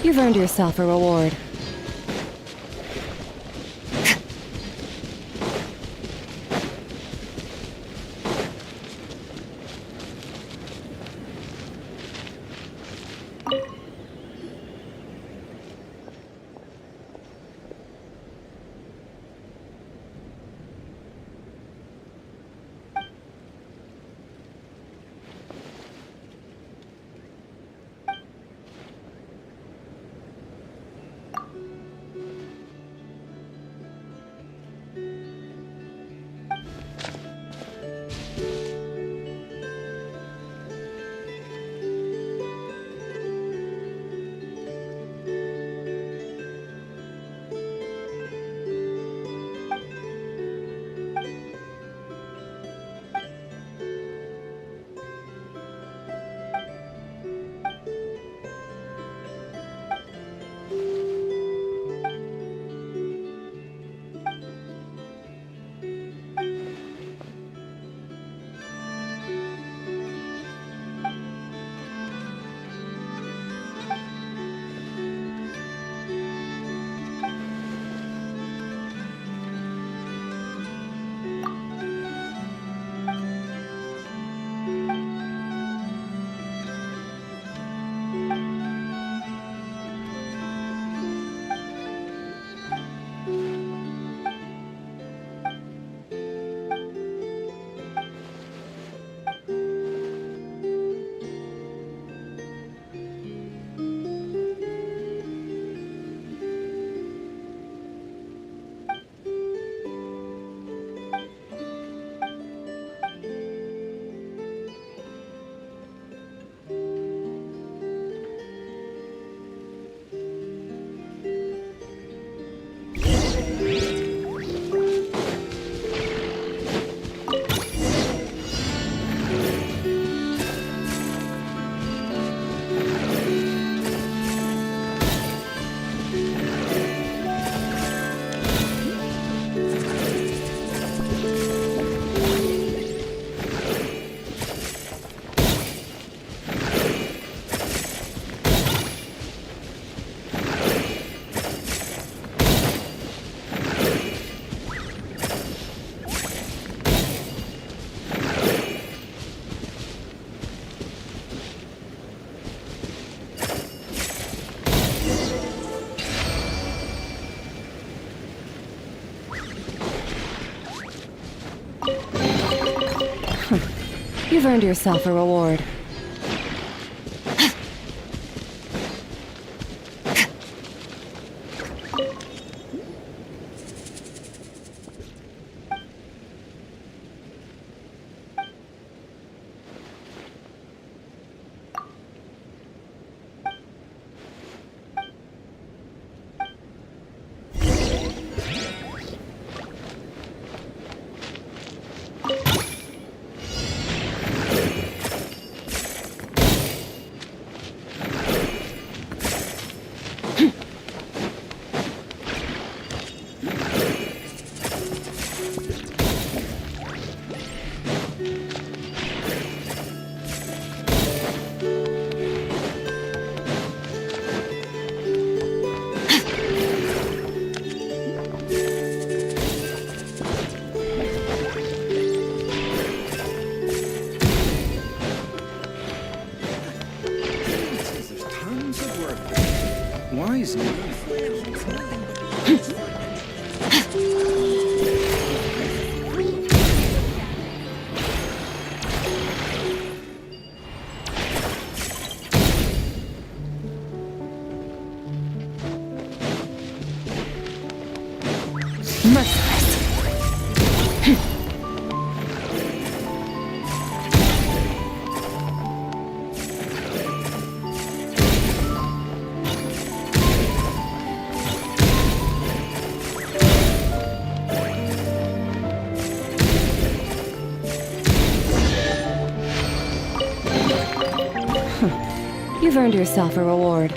You've earned yourself a reward. You've earned yourself a reward. Merciless. You've earned yourself a reward.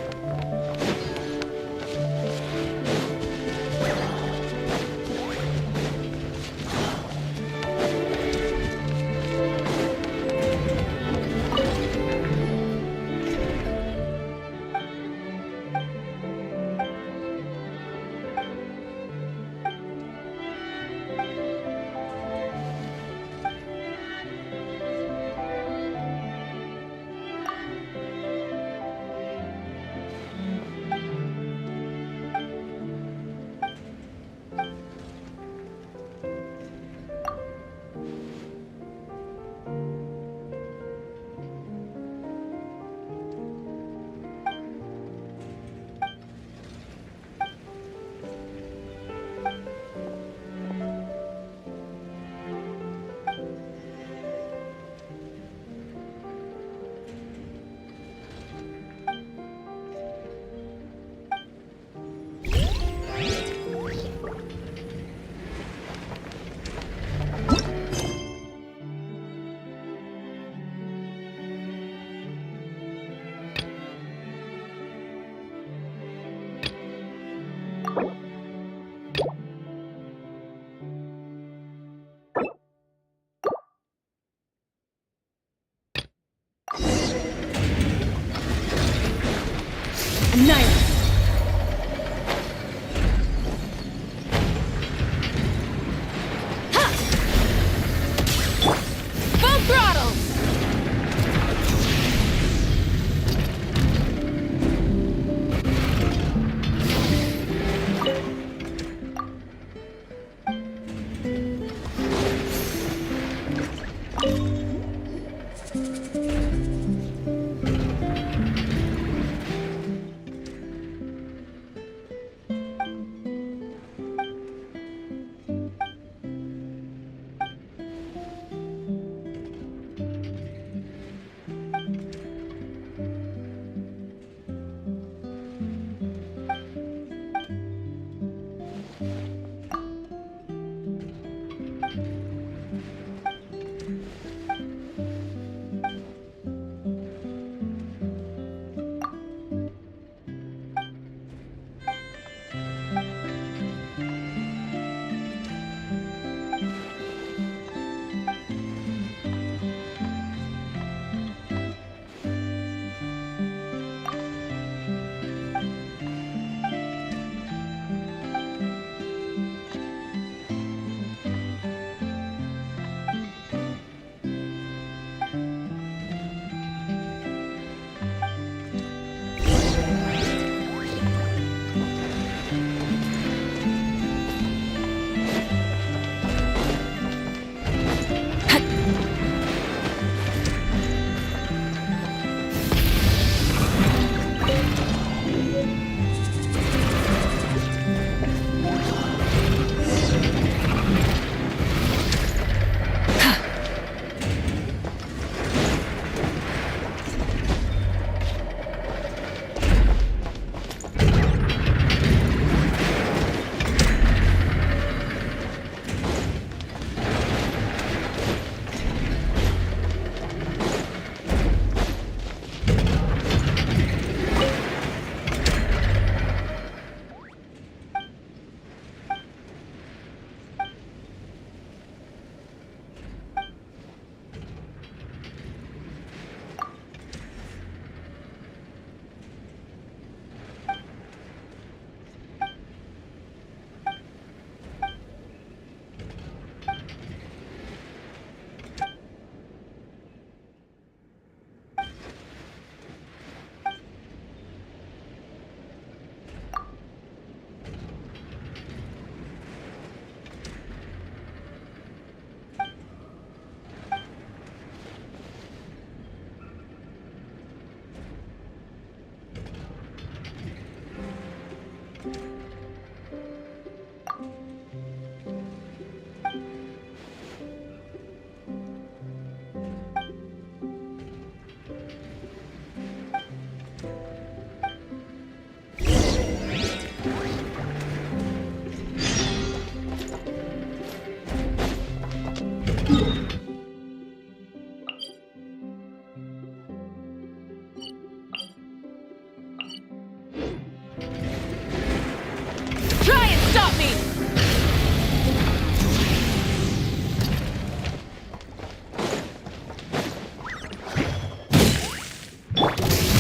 Try and stop me!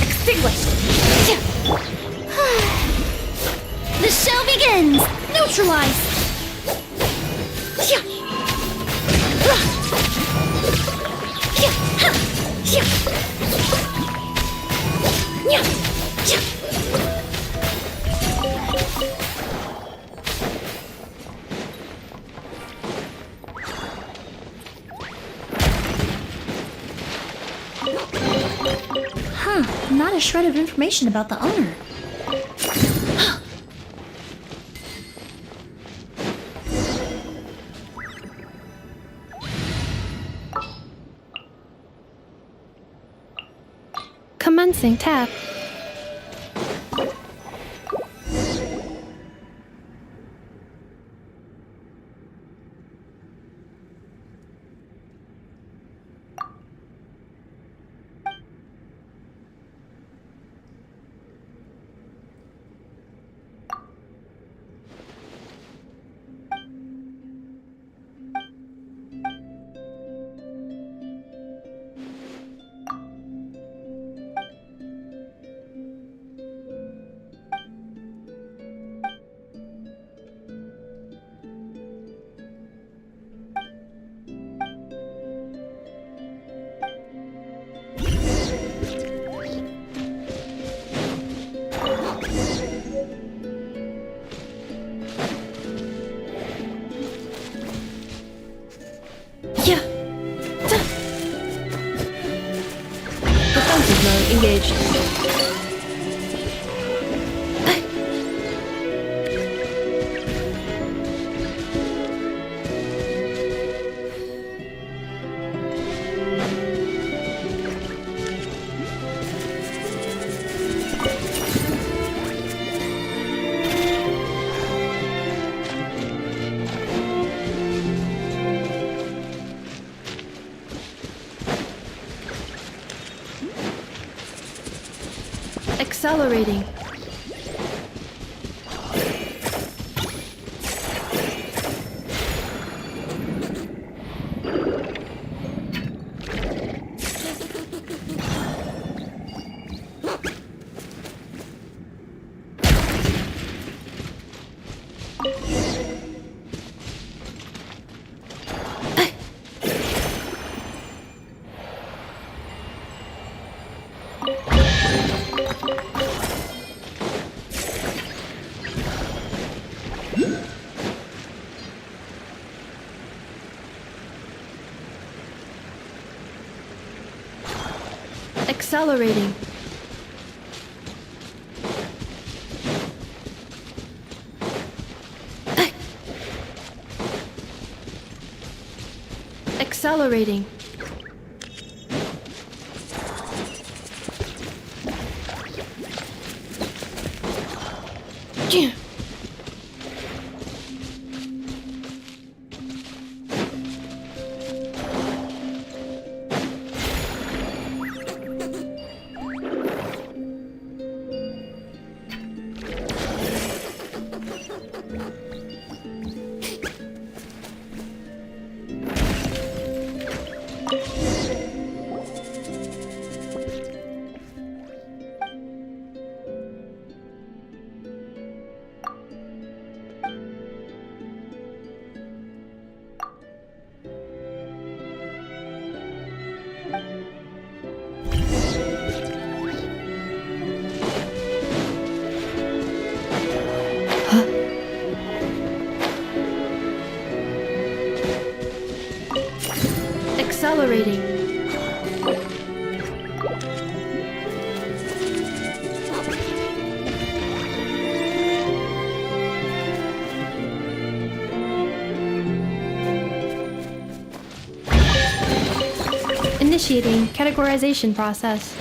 Extinguished! The show begins! Neutralize! Huh, not a shred of information about the owner. Commencing tap. Defensive mode engaged. Accelerating. Accelerating. Accelerating. Accelerating. Initiating categorization process.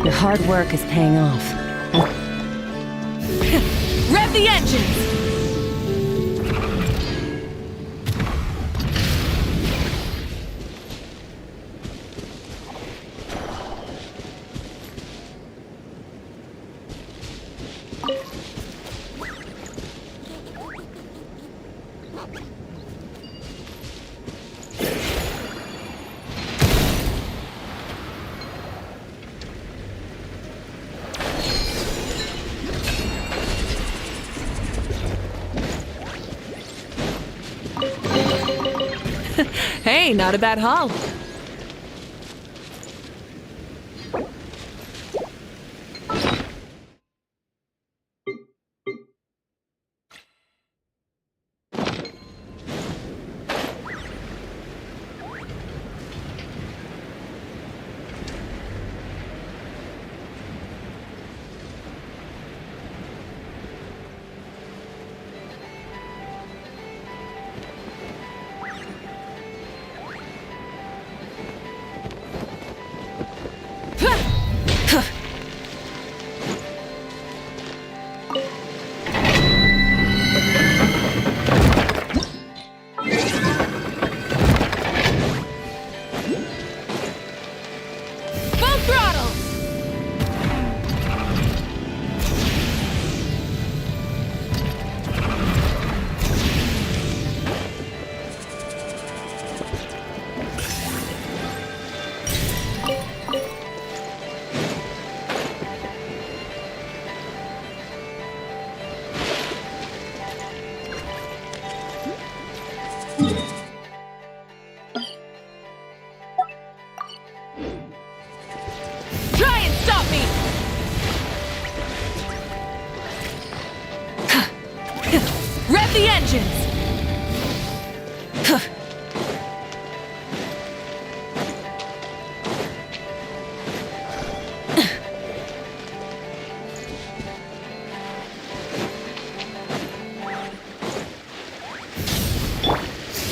Your hard work is paying off. Rev the engines! Hey, not a bad haul.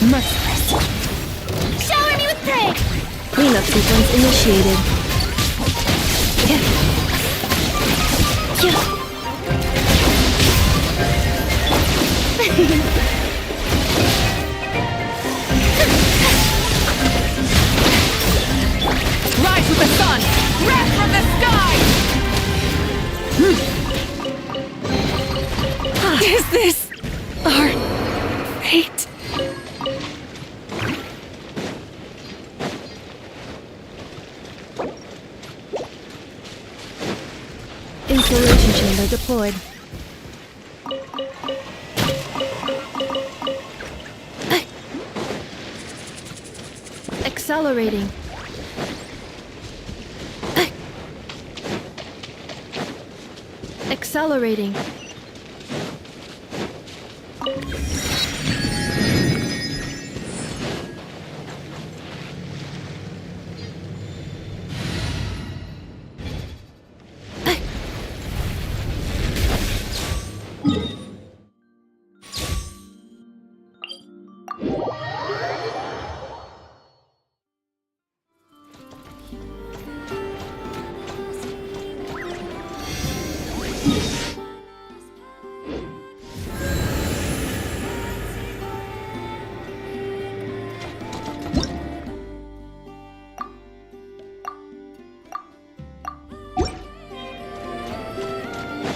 Merciless. Shower me with prey! Cleanup sequence initiated. Rise with the sun! Wrath from the sky! Is this our fate? Installation chamber deployed. Accelerating. Accelerating.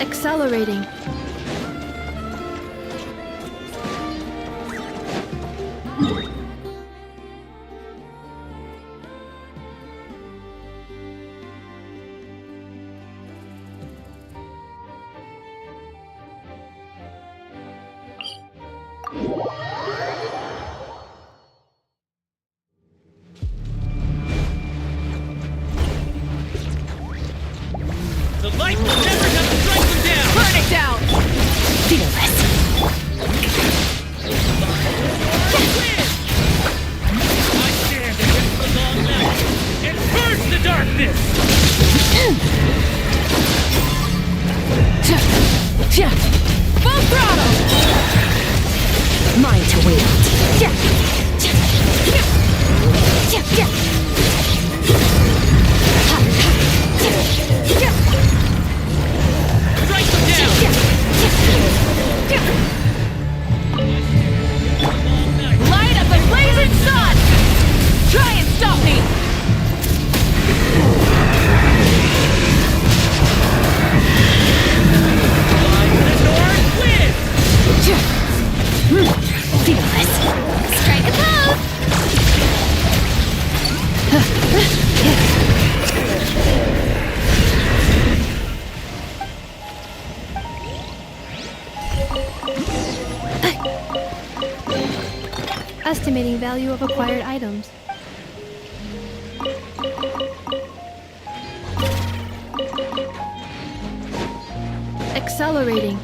Accelerating. The light will never have to strike them down! Burn it down! Feel this. I stand against the long night and purge the darkness! Full throttle! Mine to wield. Strike them down! Light up the blazing sun! Try and stop me! Fly to the north, win! Feel this. Strike a pose! Estimating value of acquired items. Accelerating.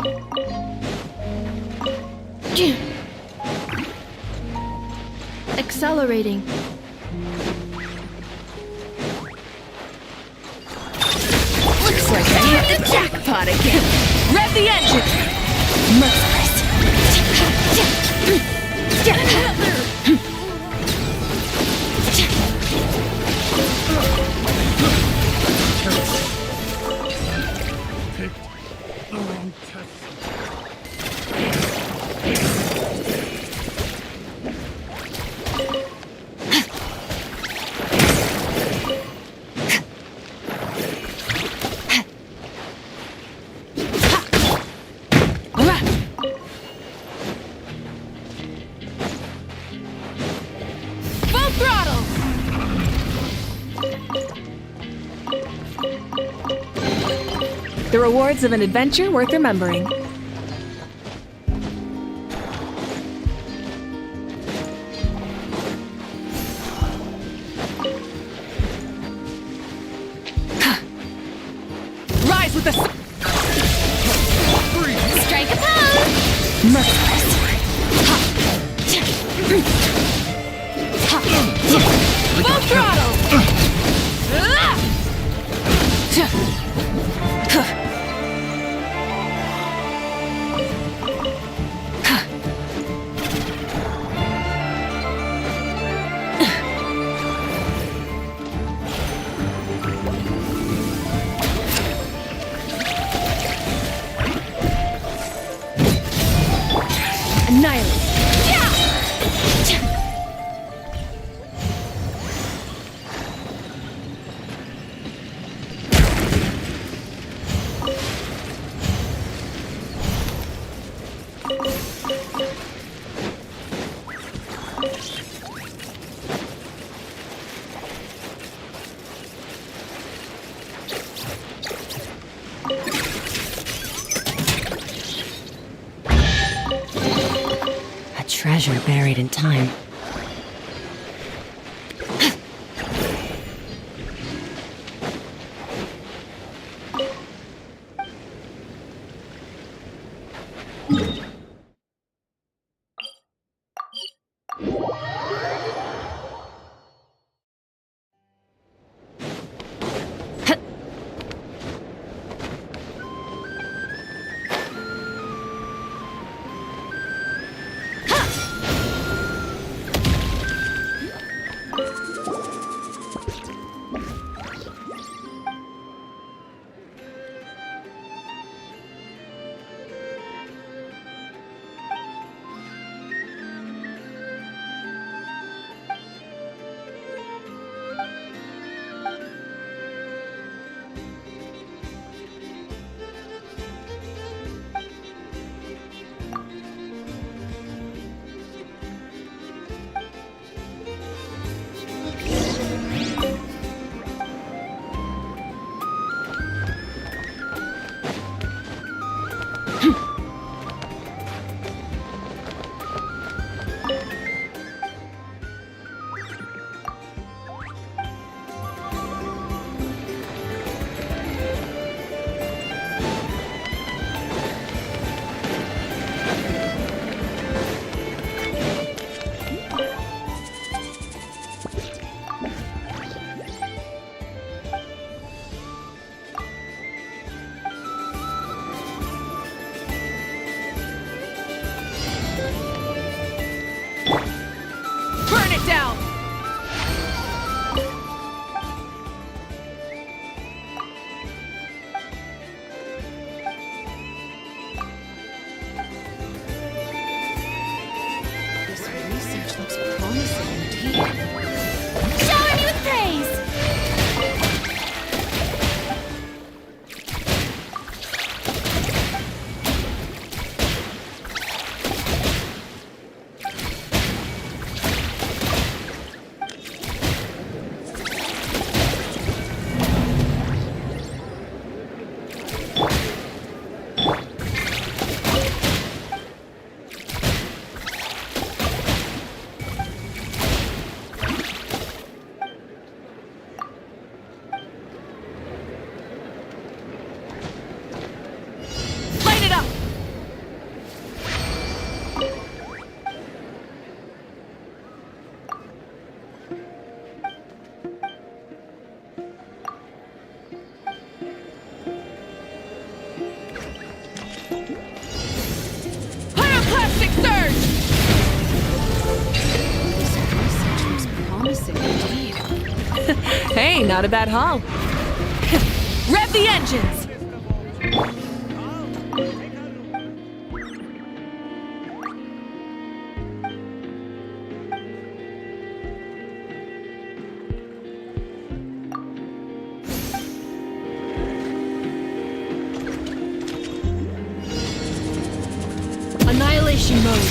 Accelerating. Looks like I hit the jackpot again. Rev the engine! Merciless. Full throttle! The rewards of an adventure worth remembering. Rise with the Strike a pose! merciless. Full throttle! treasure buried in time. Burn it down! This research looks promising indeed. Shower me with praise! Light it up! Pyroclastic surge! This research looks promising indeed. Hey, not a bad haul. Rev the engines! Annihilation mode.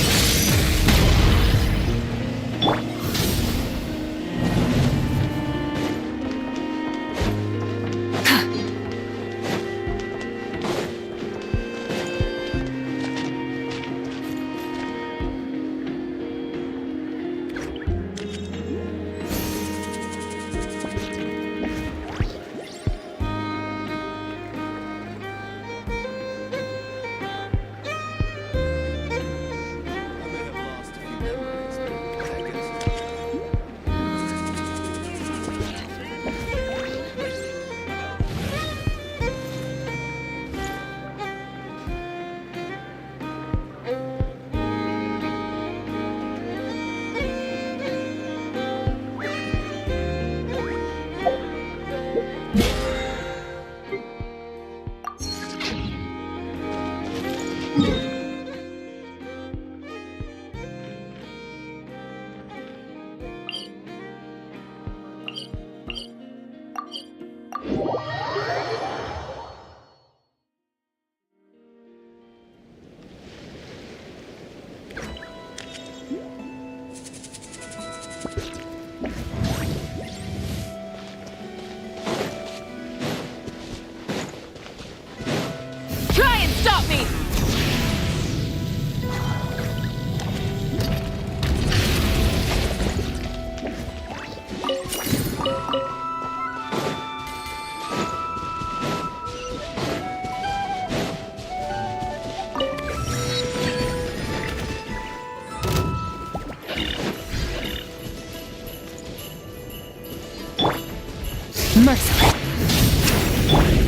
Merciless.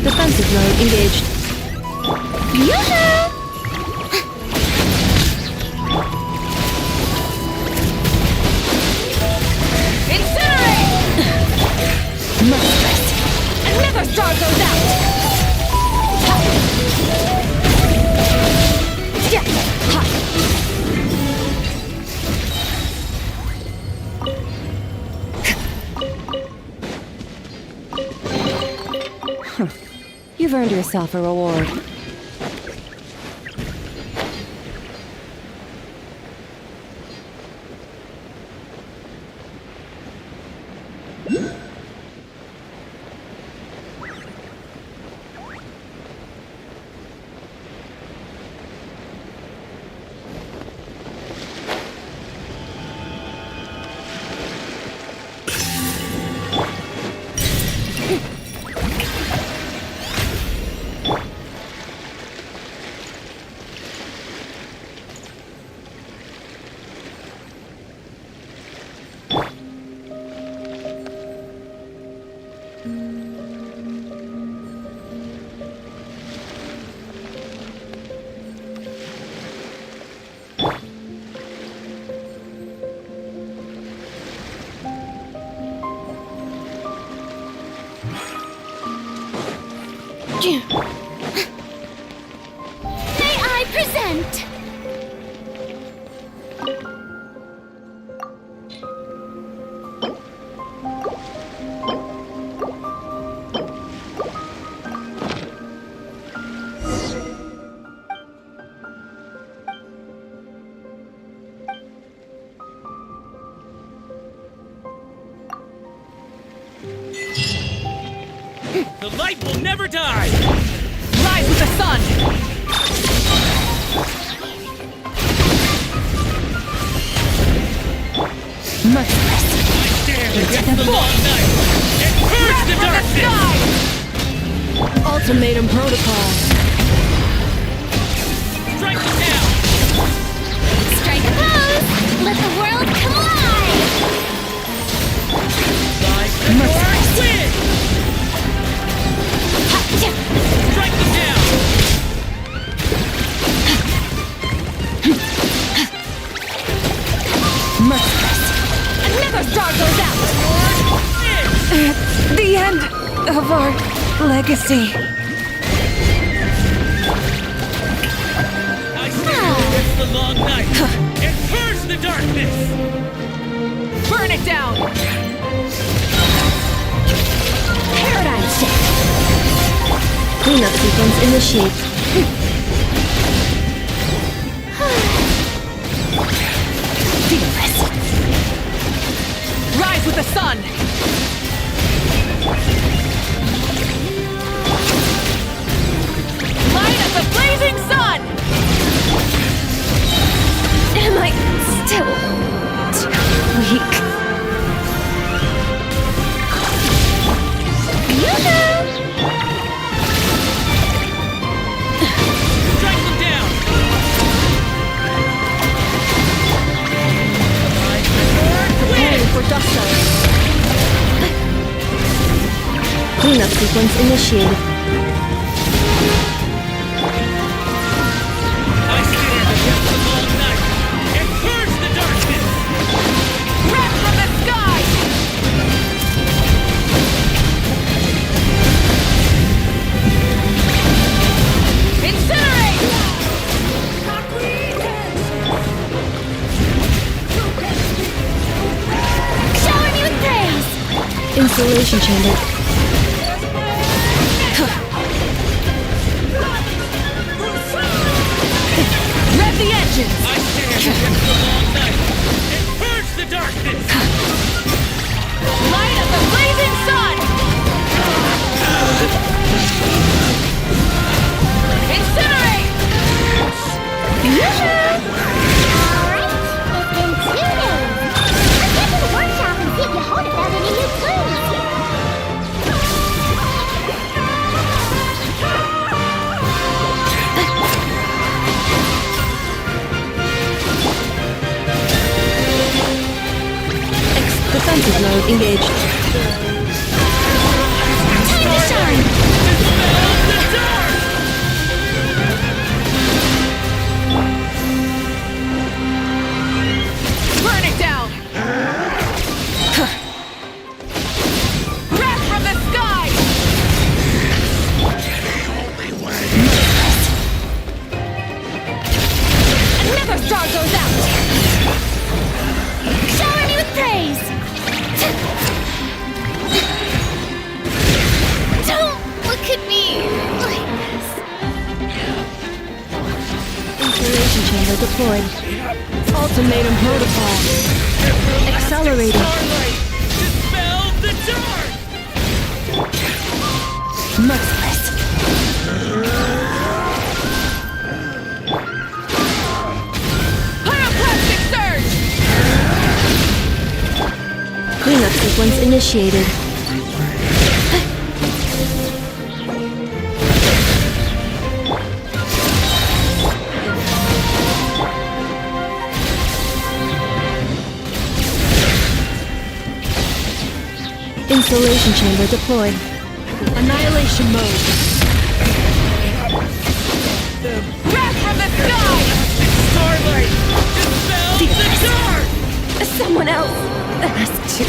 Defensive mode engaged. Yoo-hoo! Incinerate! Merciless. Another star goes out! Yeah. Ha. You've earned yourself a reward. May I present? The light will never die! Rise with the sun! Merciless. I stand against the long night and purge the darkness! Ultimatum protocol. Strike them down! Strike a pose! Let the world collide! Live the Merciless. win! Strike them down! Merciless. Another star goes out! It's the end of our legacy. I stand against the long night and purge the darkness! Burn it down! Paradigm shift! Cleanup sequence initiate. Fearless. Rise with the sun! Light of the blazing sun! Am I still too weak? Yoo-hoo! Strike them down! Preparing for dust setting. Cleanup sequence initiated. I stand against the long night and purge the darkness! Wrath from the sky! Incinerate! Shower me with praise! Installation chamber. Rev the engines! I stand against the long night and purge the darkness! Light of the blazing sun! Incinerate! Yoo-hoo! Alright, it's been 2 days. Let's get to the workshop and see if Yehuda found any new clues. Defensive mode engaged. deployed. Ultimatum protocol. Accelerating. Starlight! Dispel the dark! Merciless. Pyroclastic surge! Cleanup sequence initiated. Insulation chamber deployed. Annihilation mode. Wrath from the sky! Starlight! Dispel the dark! Someone else has to.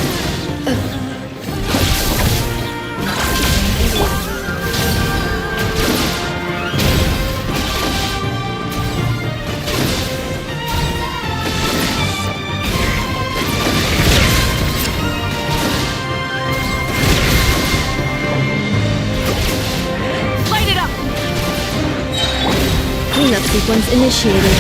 Light it up! Cleanup sequence initiated.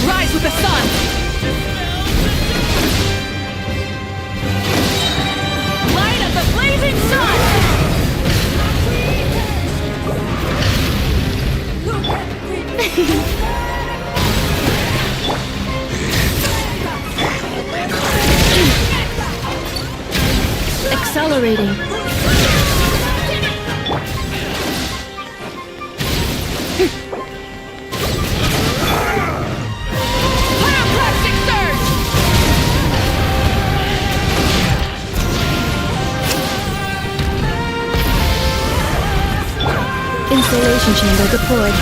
Rise with the sun! Light of the blazing sun! Accelerating. Pyroclastic surge! Insulation chamber deployed.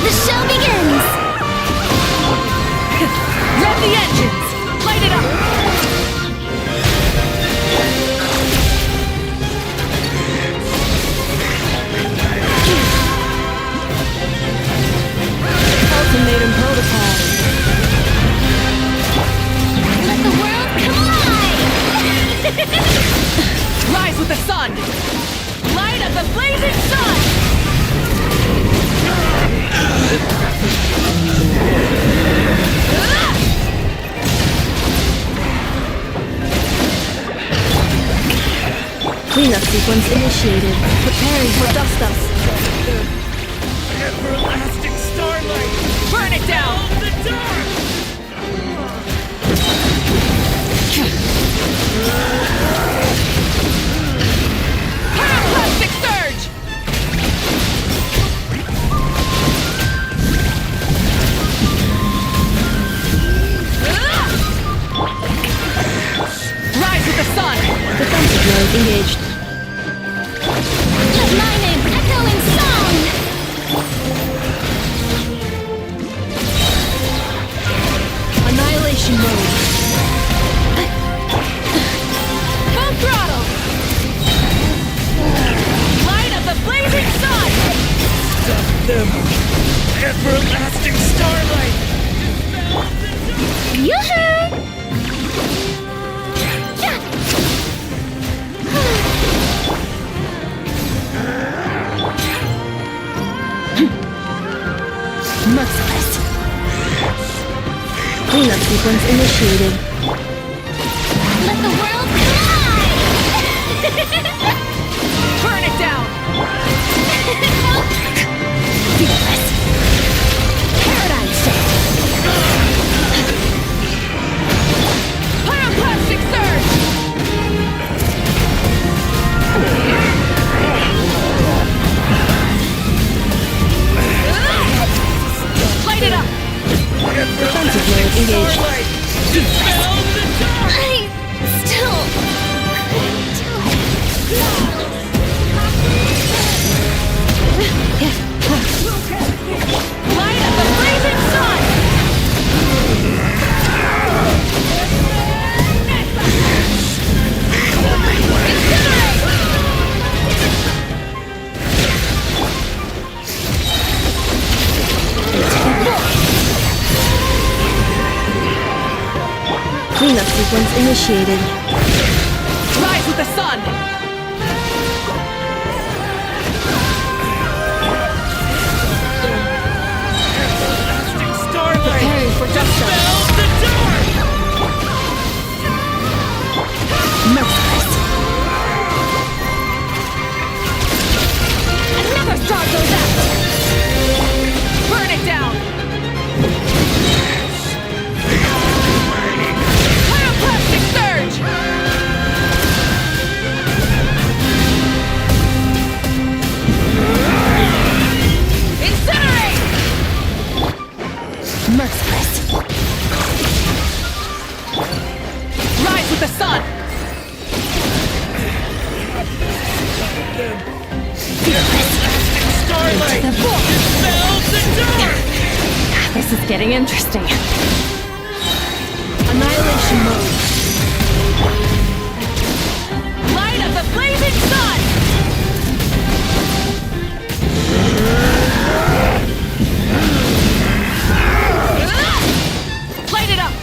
The show begins! Rev the engines! Light it up! Ultimatum protocol. Let the world collide! Rise with the sun! Light of the blazing sun! Cleanup sequence initiated. Preparing for dust-up. Everlasting starlight! Burn it down! The dark! Pyroclastic surge! Rise with the sun! Defensive mode engaged. Let my name echo in song! Annihilation mode. Full throttle! Light of the blazing sun! Stop them! Everlasting starlight! Yoo-hoo! Merciless. Cleanup sequence initiated. Let the world collide! Burn it down! Fearless. Paradigm shift. Pyroclastic surge! Light it up! Defensive mode engaged. Starlight! Dispel the dark! I still... Light of the blazing sun! Incinerate! Cleanup sequence initiated. Rise with the sun! Everlasting starlight! Preparing for dust up. Dispel the dark! Merciless. Another star goes out! Burn it down! Pyroclastic surge! Incinerate! Merciless. Rise with the sun! Starlight! Dispel the dark! This is getting interesting. Annihilation mode. Light of the blazing sun! Light it up!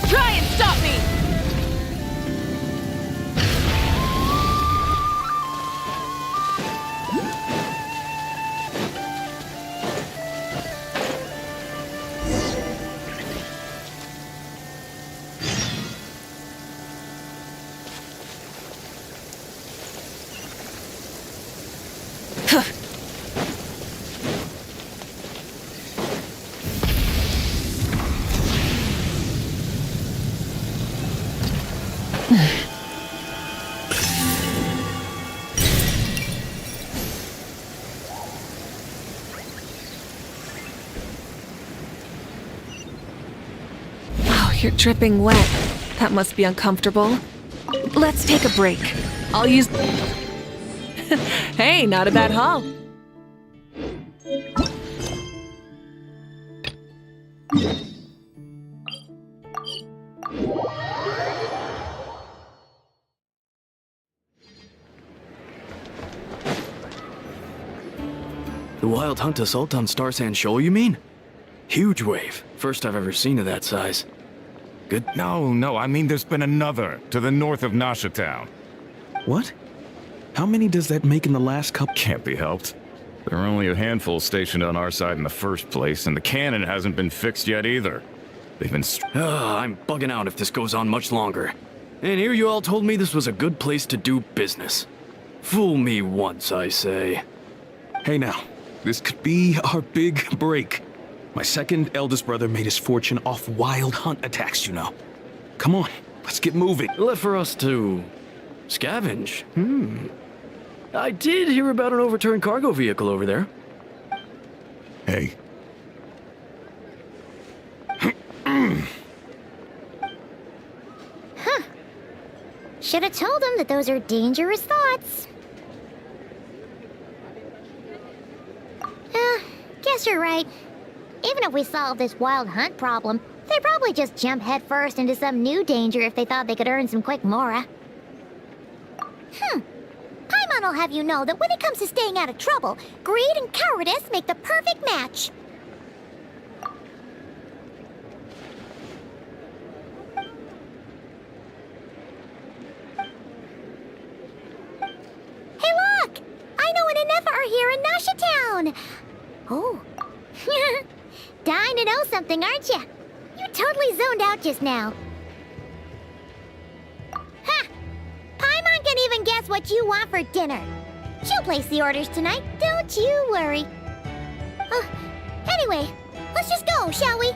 Try and stop me! Oh, you're dripping wet. That must be uncomfortable. Let's take a break. I'll use... Hey, not a bad haul. The Wild Hunt assault on Star Sand Shoal, you mean? Huge wave. First I've ever seen of that size. Good. No, I mean there's been another to the north of Nasha Town. What? How many does that make in the last couple? Can't be helped. There are only a handful stationed on our side in the first place, and the cannon hasn't been fixed yet either. They've been I'm bugging out if this goes on much longer. And here you all told me this was a good place to do business. Fool me once, I say. Hey now, this could be our big break. My second eldest brother made his fortune off wild hunt attacks, you know. Come on, let's get moving. Left for us to... scavenge. I did hear about an overturned cargo vehicle over there. Hey, Should have told him that those are dangerous thoughts. Guess you're right. Even if we solve this wild hunt problem, they'd probably just jump headfirst into some new danger if they thought they could earn some quick mora. Paimon will have you know that when it comes to staying out of trouble, greed and cowardice make the perfect match. we're here in Nasha Town! Oh. Dying to know something, aren't you? You totally zoned out just now. Ha! Paimon can even guess what you want for dinner. She'll place the orders tonight, don't you worry. Anyway, let's just go, shall we?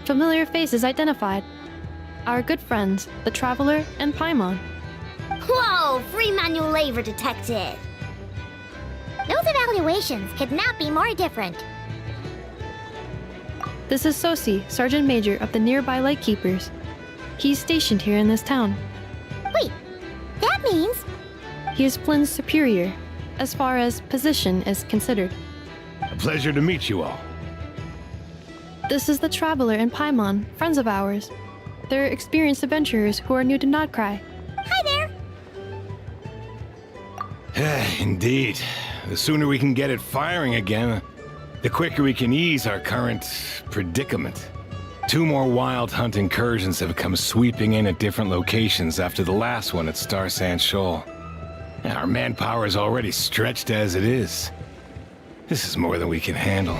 Familiar faces identified. Our good friends, the Traveler and Paimon. Whoa, free manual labor detected. Those evaluations could not be more different. This is Sosi, Sergeant Major of the nearby Lightkeepers. He's stationed here in this town. Wait, that means... He is Flynn's superior, as far as position is considered. A pleasure to meet you all. This is the Traveler and Paimon, friends of ours. They're experienced adventurers who are new to Nodcry. Hi there! Indeed. The sooner we can get it firing again, the quicker we can ease our current predicament. 2 more wild hunt incursions have come sweeping in at different locations after the last one at Star Sand Shoal. Our manpower is already stretched as it is. This is more than we can handle.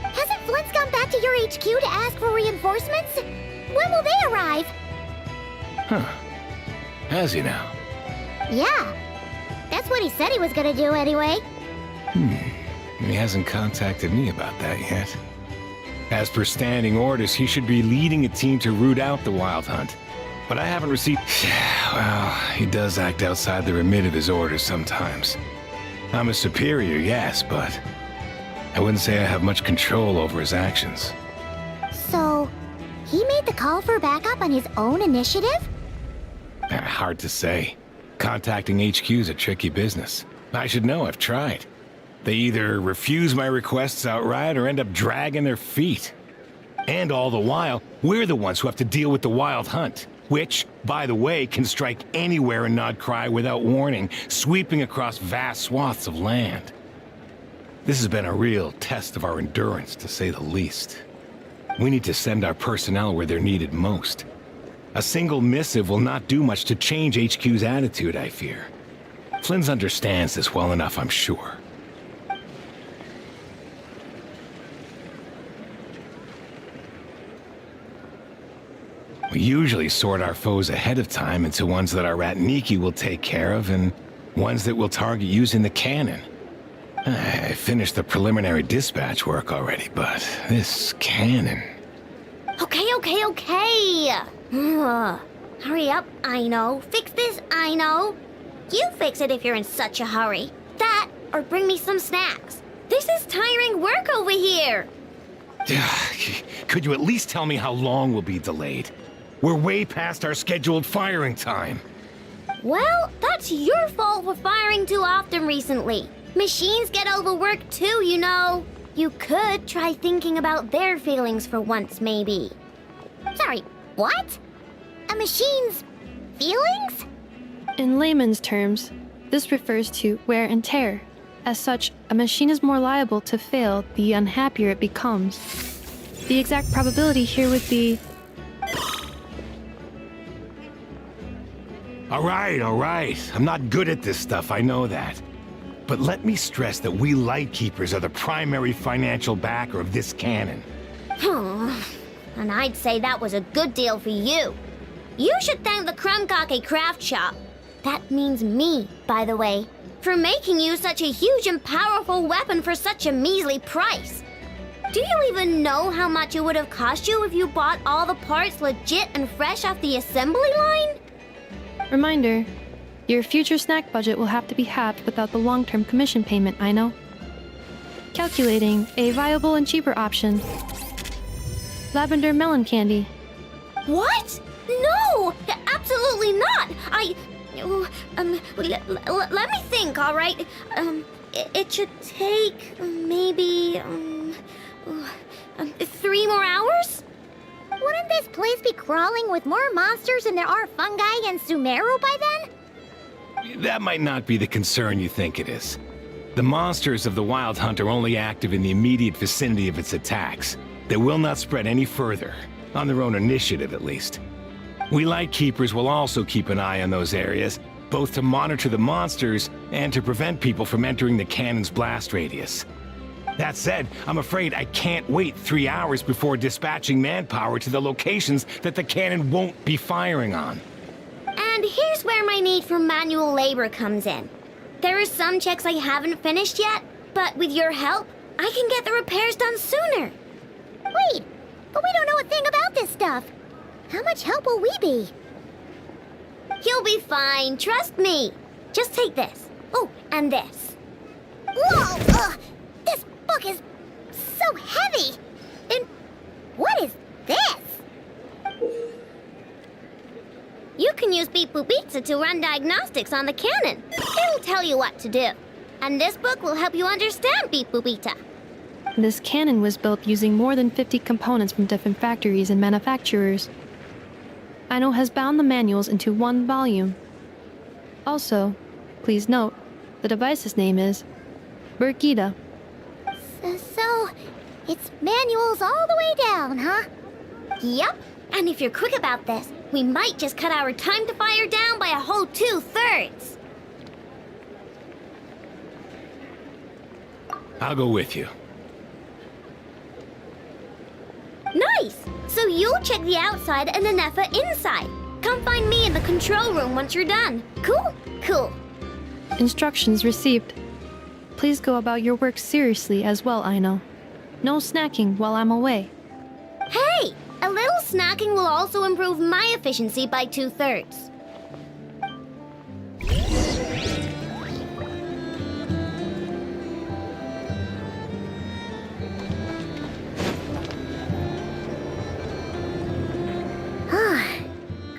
Hasn't Flint's gone back to your HQ to ask for reinforcements? When will they arrive? Huh. Has he now? Yeah. That's what he said he was gonna do anyway. He hasn't contacted me about that yet. As per standing orders, he should be leading a team to root out the wild hunt. But I haven't received... Well, he does act outside the remit of his orders sometimes. I'm a superior, yes, but I wouldn't say I have much control over his actions. So, he made the call for backup on his own initiative? Hard to say. Contacting HQ's a tricky business. I should know, I've tried. They either refuse my requests outright or end up dragging their feet. And all the while, we're the ones who have to deal with the wild hunt, which, by the way, can strike anywhere in Nodcry without warning, sweeping across vast swaths of land. This has been a real test of our endurance, to say the least. We need to send our personnel where they're needed most. A single missive will not do much to change HQ's attitude, I fear. Flynn's understands this well enough, I'm sure. We usually sort our foes ahead of time into ones that our Ratniki will take care of and ones that we'll target using the cannon. I finished the preliminary dispatch work already, but this cannon... Okay. Hurry up, I know. Fix this, I know. You fix it if you're in such a hurry. That, or bring me some snacks. This is tiring work over here. Could you at least tell me how long we'll be delayed? We're way past our scheduled firing time. Well, that's your fault for firing too often recently. Machines get overworked too, you know. You could try thinking about their feelings for once, maybe. Sorry, what? A machine's feelings? In layman's terms, this refers to wear and tear. As such, a machine is more liable to fail the unhappier it becomes. The exact probability here would be... All right. I'm not good at this stuff, I know that. But let me stress that we Lightkeepers are the primary financial backer of this cannon. And I'd say that was a good deal for you. You should thank the Krumkake craft shop. That means me, by the way, for making you such a huge and powerful weapon for such a measly price. Do you even know how much it would have cost you if you bought all the parts legit and fresh off the assembly line? Reminder, your future snack budget will have to be halved without the long-term commission payment, I know. Calculating a viable and cheaper option. Lavender melon candy. What? No! Absolutely not! Let me think, all right? It should take maybe 3 more hours? Wouldn't this place be crawling with more monsters than there are fungi in Sumeru by then? that might not be the concern you think it is. The monsters of the Wild Hunt are only active in the immediate vicinity of its attacks. They will not spread any further, on their own initiative at least. We Lightkeepers will also keep an eye on those areas, both to monitor the monsters and to prevent people from entering the cannon's blast radius. That said, I'm afraid I can't wait 3 hours before dispatching manpower to the locations that the cannon won't be firing on. And here's where my need for manual labor comes in. There are some checks I haven't finished yet, but with your help, I can get the repairs done sooner. Wait, but we don't know a thing about this stuff. How much help will we be? You'll be fine, trust me. Just take this. Oh, and this. Whoa! This book is so heavy! And what is this? You can use Beep Boop Pizza to run diagnostics on the cannon. It'll tell you what to do. And this book will help you understand Beep Boop Pizza. This cannon was built using more than 50 components from different factories and manufacturers. Aino has bound the manuals into one volume. Also, please note, the device's name is Birgitta. So, it's manuals all the way down, huh? Yep, and if you're quick about this, we might just cut our time to fire down by a whole 2/3. I'll go with you. Nice! So you'll check the outside and the Nefa inside. Come find me in the control room once you're done. Cool? Cool. Instructions received. Please go about your work seriously as well, Aino. No snacking while I'm away. Hey! A little snacking will also improve my efficiency by 2/3.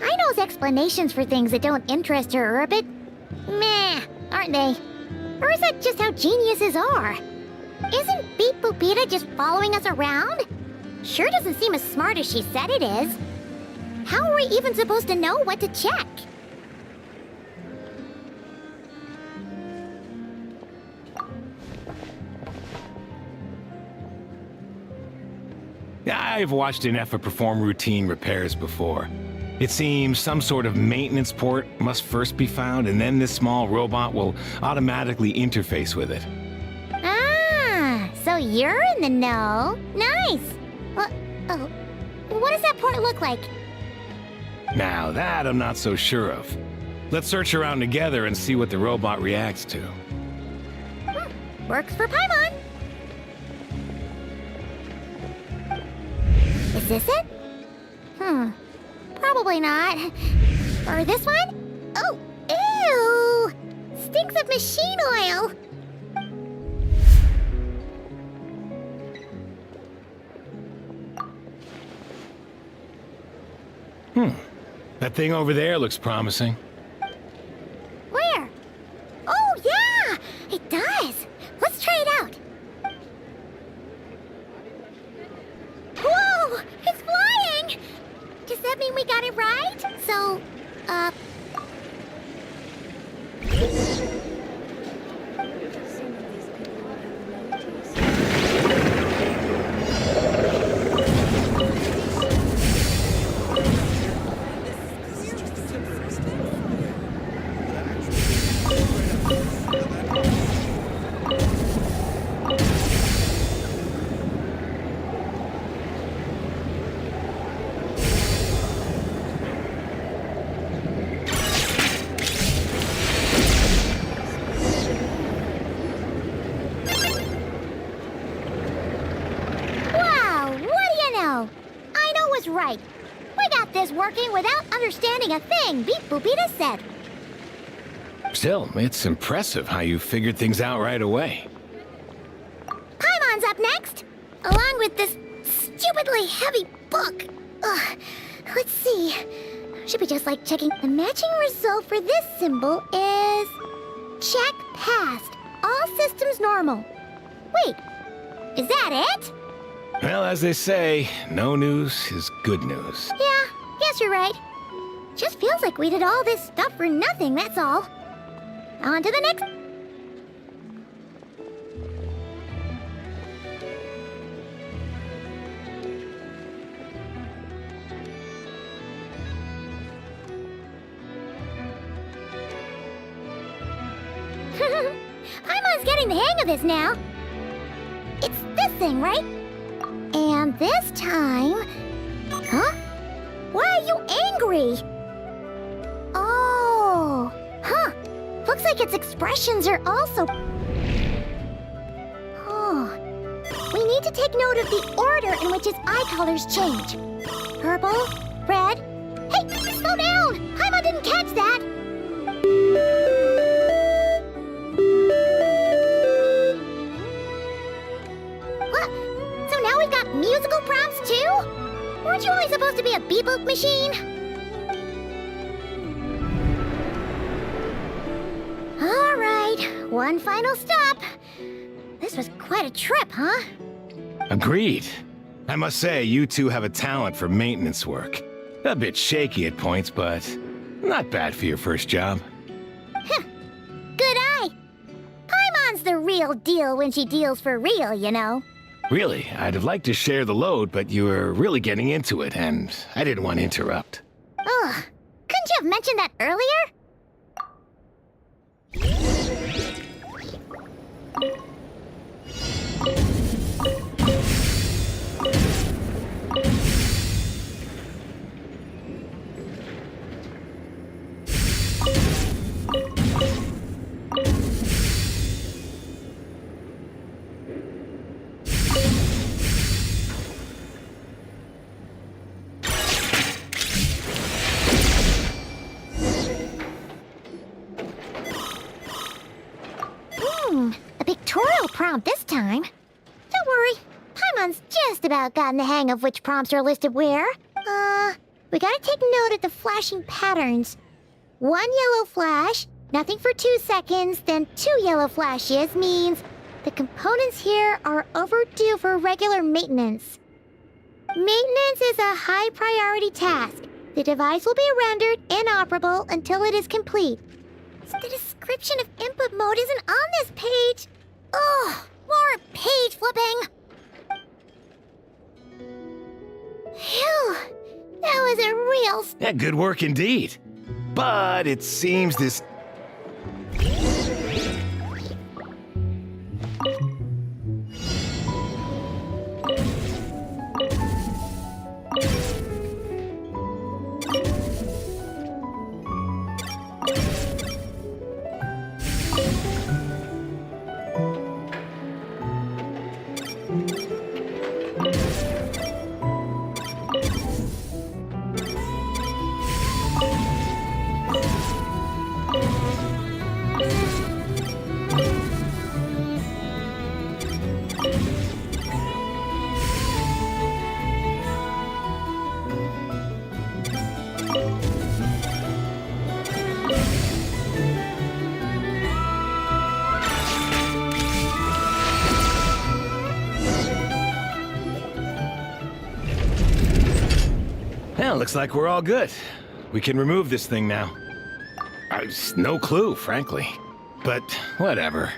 Aino's explanations for things that don't interest her are a bit meh, aren't they? Or is that just how geniuses are? Isn't Beep Boopita just following us around? Sure doesn't seem as smart as she said it is. How are we even supposed to know what to check? I've watched Inefa perform routine repairs before. It seems some sort of maintenance port must first be found, and then this small robot will automatically interface with it. Ah, so you're in the know. Nice. What does that port look like? Now that I'm not so sure of. Let's search around together and see what the robot reacts to. Works for Paimon. Is this it? Probably not. Or this one? Oh, ew! Stinks of machine oil! That thing over there looks promising. Where? Oh, yeah! It does! Let's try it out! Whoa! It's flying! Does that mean we got it right? So, right. We got this working without understanding a thing Beep Boopita said. Still, it's impressive how you figured things out right away. Paimon's up next, along with this stupidly heavy book. Ugh. Let's see. Should be just like checking. The matching result for this symbol is... check passed. All systems normal. Wait, is that it? Well, as they say, no news is good news. Yeah, guess you're right. Just feels like we did all this stuff for nothing, that's all. On to the next. Paimon's getting the hang of this now. It's this thing, right? And this time... Huh? Why are you angry? Oh... Huh. Looks like its expressions are also... Oh... We need to take note of the order in which its eye colors change. Purple, red... Hey, slow down! Paimon didn't catch that! What? So now we've got musical prompts too? Weren't you only supposed to be a beep-boop machine? Alright, one final stop. This was quite a trip, huh? Agreed. I must say, you two have a talent for maintenance work. A bit shaky at points, but not bad for your first job. Huh. Good eye. Paimon's the real deal when she deals for real, you know. Really, I'd have liked to share the load, but you were really getting into it, and I didn't want to interrupt. Ugh. Couldn't you have mentioned that earlier? A pictorial prompt this time. Don't worry, Paimon's just about gotten the hang of which prompts are listed where. We gotta take note of the flashing patterns. 1 yellow flash, nothing for 2 seconds, then 2 yellow flashes means the components here are overdue for regular maintenance. Maintenance is a high priority task. The device will be rendered inoperable until it is complete. The description of input mode isn't on this page. Ugh, more page flipping. Phew, that was a real... Yeah, good work indeed. But it seems this... Well, looks like we're all good. We can remove this thing now. No clue, frankly. But whatever.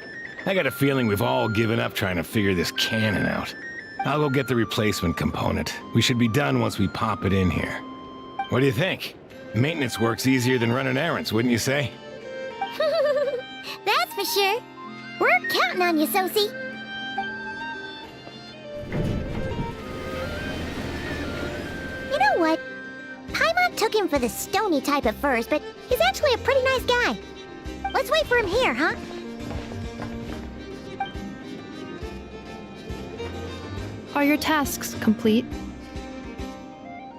I got a feeling we've all given up trying to figure this cannon out. I'll go get the replacement component. We should be done once we pop it in here. What do you think? Maintenance work's easier than running errands, wouldn't you say? That's for sure. We're counting on you, Sosie. You know what? Paimon took him for the stony type at first, but he's actually a pretty nice guy. Let's wait for him here, huh? Are your tasks complete?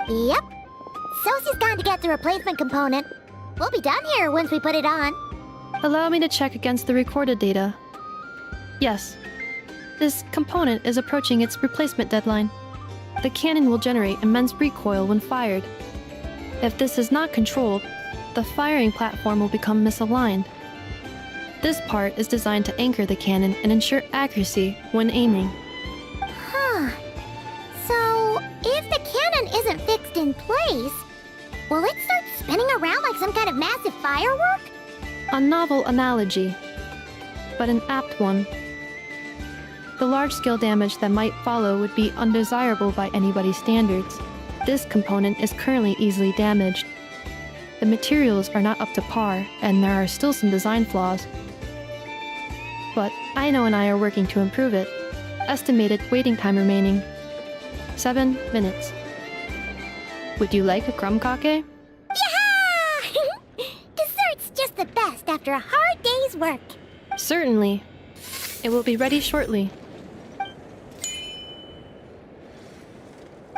Yep. Sosie's gone to get the replacement component. We'll be done here once we put it on. Allow me to check against the recorded data. Yes. This component is approaching its replacement deadline. The cannon will generate immense recoil when fired. If this is not controlled, the firing platform will become misaligned. This part is designed to anchor the cannon and ensure accuracy when aiming. Huh. So, if the cannon isn't fixed in place, will it start spinning around like some kind of massive firework? A novel analogy, but an apt one. The large-scale damage that might follow would be undesirable by anybody's standards. This component is currently easily damaged. The materials are not up to par, and there are still some design flaws. But Aino and I are working to improve it. Estimated waiting time remaining: 7 minutes. Would you like a crumb kake? Yeah! Dessert's just the best after a hard day's work. Certainly. It will be ready shortly.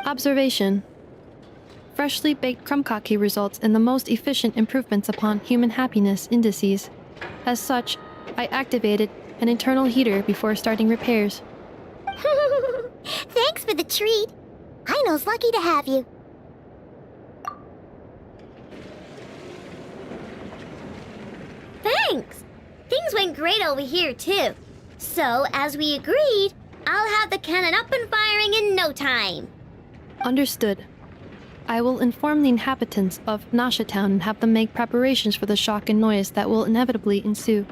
Observation. Freshly baked crumb kake results in the most efficient improvements upon human happiness indices. As such, I activated an internal heater before starting repairs. Thanks for the treat. Aino's lucky to have you. Thanks! Things went great over here, too. So, as we agreed, I'll have the cannon up and firing in no time. Understood. I will inform the inhabitants of Nasha Town and have them make preparations for the shock and noise that will inevitably ensue.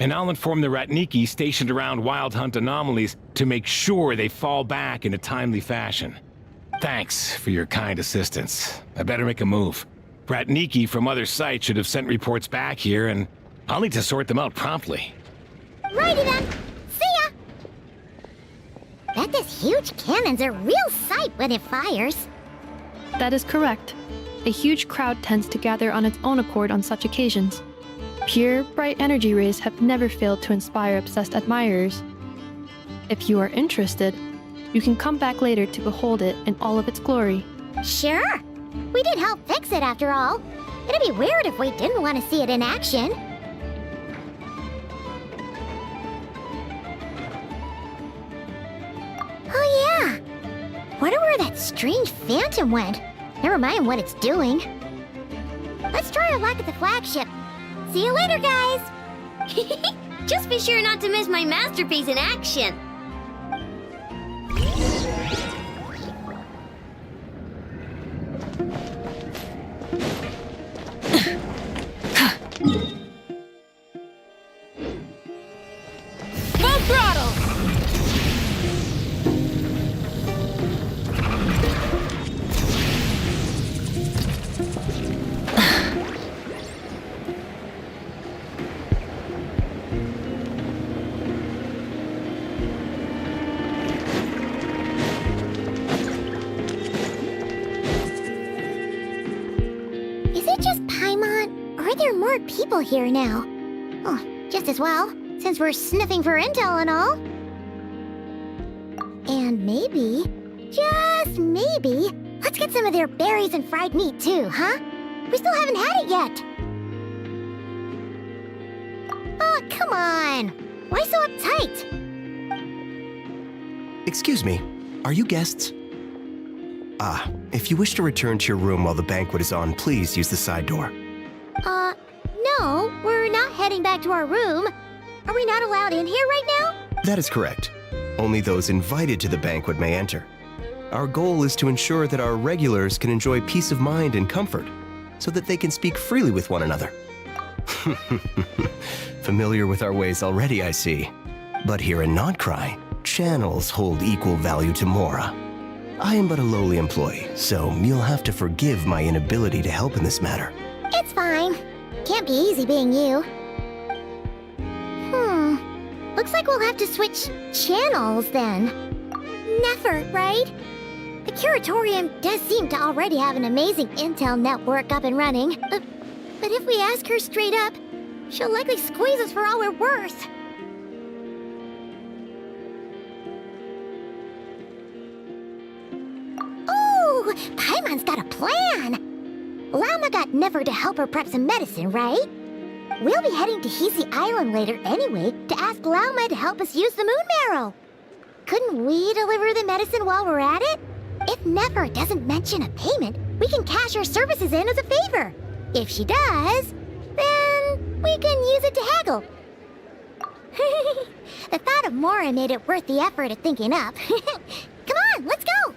And I'll inform the Ratniki stationed around Wild Hunt anomalies to make sure they fall back in a timely fashion. Thanks for your kind assistance. I better make a move. Ratniki from other sites should have sent reports back here, and I'll need to sort them out promptly. Righty then. See ya! Bet this huge cannon's a real sight when it fires. That is correct. A huge crowd tends to gather on its own accord on such occasions. Pure, bright energy rays have never failed to inspire obsessed admirers. If you are interested, you can come back later to behold it in all of its glory. Sure. We did help fix it after all. It'd be weird if we didn't want to see it in action. Oh yeah. Wonder where that strange phantom went. Never mind what it's doing. Let's try our luck at the flagship. See you later, guys! Just be sure not to miss my masterpiece in action. Full throttle! Is it just Paimon, or are there more people here now? Oh, just as well, since we're sniffing for intel and all. And maybe, just maybe, let's get some of their berries and fried meat too, huh? We still haven't had it yet. Oh, come on. Why so uptight? Excuse me, are you guests? If you wish to return to your room while the banquet is on, please use the side door. No, we're not heading back to our room. Are we not allowed in here right now? That is correct. Only those invited to the banquet may enter. Our goal is to ensure that our regulars can enjoy peace of mind and comfort, so that they can speak freely with one another. Familiar with our ways already, I see. But here in Notcry, channels hold equal value to Mora. I am but a lowly employee, so you'll have to forgive my inability to help in this matter. It's fine. Can't be easy being you. Looks like we'll have to switch channels then. Never, right? The Curatorium does seem to already have an amazing intel network up and running. But if we ask her straight up, she'll likely squeeze us for all we're worth. Ooh, Paimon's got a plan! Llama got Never to help her prep some medicine, right? We'll be heading to Hisi Island later anyway to ask Llama to help us use the moon marrow. Couldn't we deliver the medicine while we're at it? If Never doesn't mention a payment, we can cash our services in as a favor. If she does, then we can use it to haggle. The thought of Mora made it worth the effort of thinking up. Come on, let's go!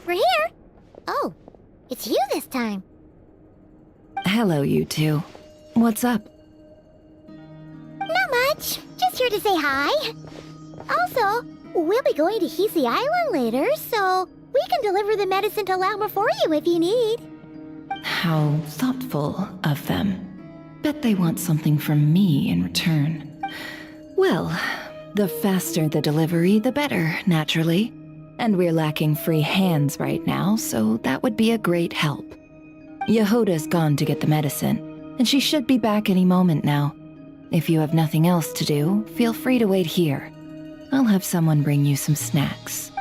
We're here. Oh, it's you this time. Hello, you two. What's up? Not much. Just here to say hi. Also, we'll be going to Heasy Island later, so we can deliver the medicine to Lauma for you if you need. How thoughtful of them. Bet they want something from me in return. Well, the faster the delivery, the better, naturally. And we're lacking free hands right now, so that would be a great help. Yehoda's gone to get the medicine, and she should be back any moment now. If you have nothing else to do, feel free to wait here. I'll have someone bring you some snacks.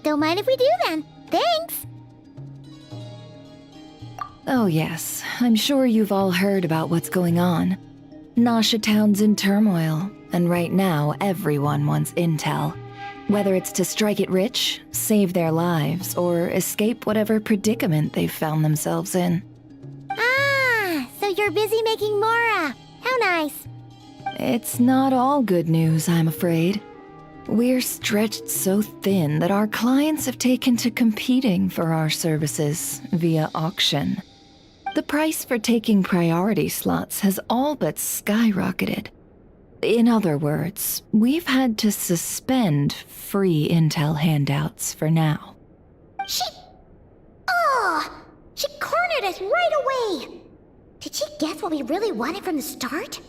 Don't mind if we do then. Thanks. Oh yes, I'm sure you've all heard about what's going on. Nasha Town's in turmoil, and right now everyone wants intel. Whether it's to strike it rich, save their lives, or escape whatever predicament they've found themselves in. Ah, so you're busy making Mora. How nice. It's not all good news, I'm afraid. We're stretched so thin that our clients have taken to competing for our services via auction. The price for taking priority slots has all but skyrocketed. In other words, we've had to suspend free intel handouts for now. She cornered us right away. Did she guess what we really wanted from the start?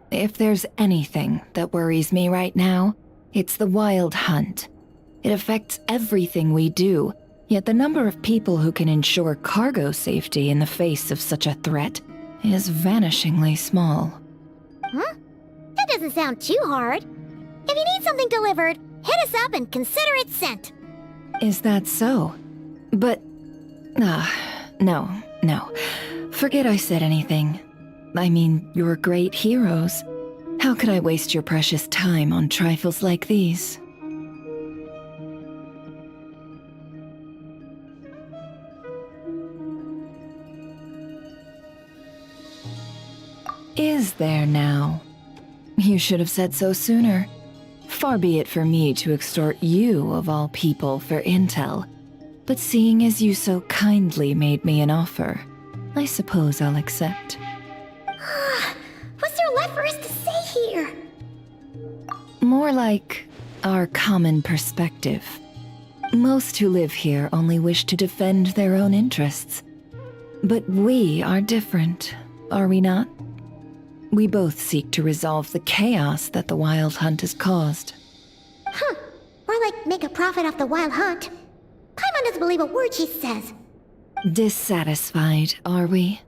If there's anything that worries me right now, it's the Wild Hunt. It affects everything we do, yet the number of people who can ensure cargo safety in the face of such a threat is vanishingly small. Huh? That doesn't sound too hard. If you need something delivered, hit us up and consider it sent. Is that so? But... no. Forget I said anything. I mean, you're great heroes. How could I waste your precious time on trifles like these? Is there now? You should have said so sooner. Far be it for me to extort you, of all people, for intel. But seeing as you so kindly made me an offer, I suppose I'll accept. What's there left for us to say here? More like our common perspective. Most who live here only wish to defend their own interests. But we are different, are we not? We both seek to resolve the chaos that the Wild Hunt has caused. Huh. More like make a profit off the Wild Hunt. Paimon doesn't believe a word she says. Dissatisfied, are we?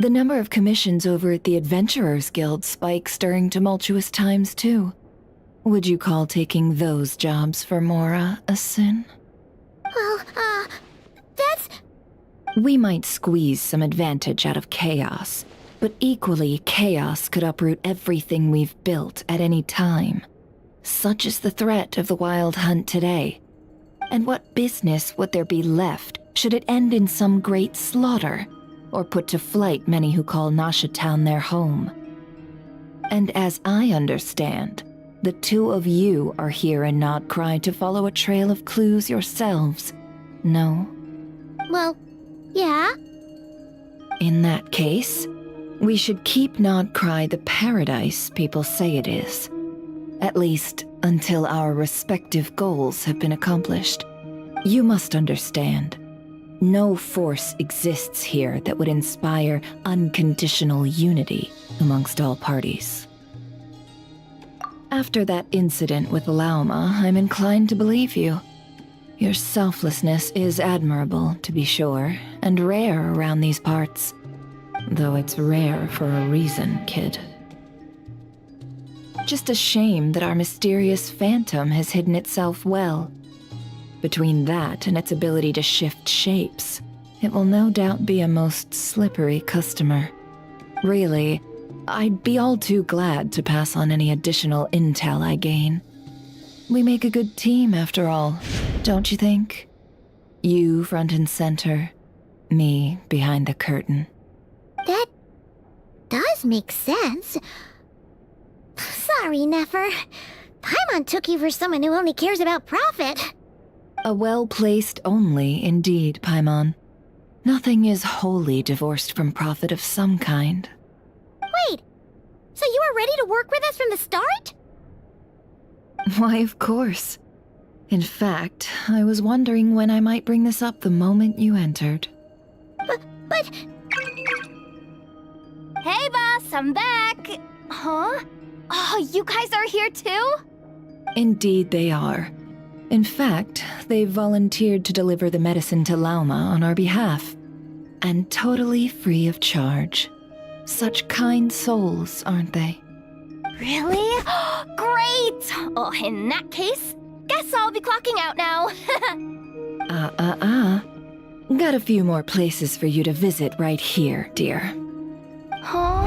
The number of commissions over at the Adventurers Guild spikes during tumultuous times, too. Would you call taking those jobs for Mora a sin? Well, that's... We might squeeze some advantage out of chaos, but equally, chaos could uproot everything we've built at any time. Such is the threat of the Wild Hunt today. And what business would there be left should it end in some great slaughter, or put to flight many who call Nasha Town their home? And as I understand, the two of you are here in Nodcry to follow a trail of clues yourselves, no? Well, yeah. In that case, we should keep Nodcry the paradise people say it is. At least until our respective goals have been accomplished. You must understand, no force exists here that would inspire unconditional unity amongst all parties. After that incident with Lauma, I'm inclined to believe you. Your selflessness is admirable, to be sure, and rare around these parts. Though it's rare for a reason, kid. Just a shame that our mysterious phantom has hidden itself well. Between that and its ability to shift shapes, it will no doubt be a most slippery customer. Really, I'd be all too glad to pass on any additional intel I gain. We make a good team, after all, don't you think? You front and center, me behind the curtain. That does does make sense. Sorry, Nefer. Paimon took you for someone who only cares about profit. A well-placed only, indeed, Paimon. Nothing is wholly divorced from profit of some kind. Wait, so you were ready to work with us from the start? Why, of course. In fact, I was wondering when I might bring this up the moment you entered. But... Hey, boss, I'm back! Huh? Oh, you guys are here too? Indeed they are. In fact, they've volunteered to deliver the medicine to Lauma on our behalf. And totally free of charge. Such kind souls, aren't they? Really? Great! Oh, in that case, guess I'll be clocking out now. Got a few more places for you to visit right here, dear. Huh?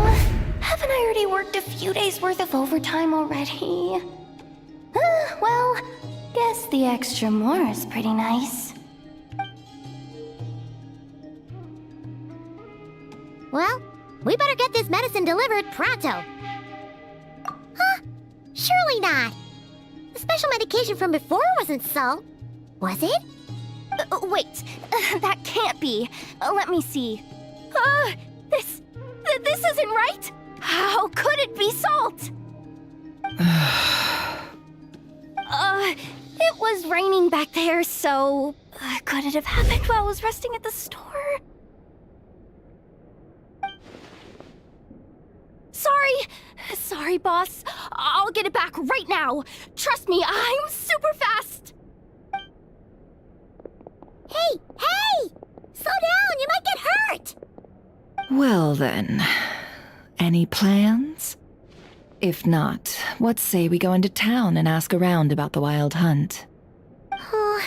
Haven't I already worked a few days worth of overtime already? Well, guess the extra more is pretty nice. Well, we better get this medicine delivered pronto. Huh? Surely not. The special medication from before wasn't salt, was it? Wait, that can't be. Let me see. This isn't right. How could it be salt? It was raining back there, so could it have happened while I was resting at the store? Sorry, boss. I'll get it back right now. Trust me, I'm super fast. Hey! Slow down, you might get hurt! Well then, any plans? If not, what say we go into town and ask around about the wild hunt? Oh,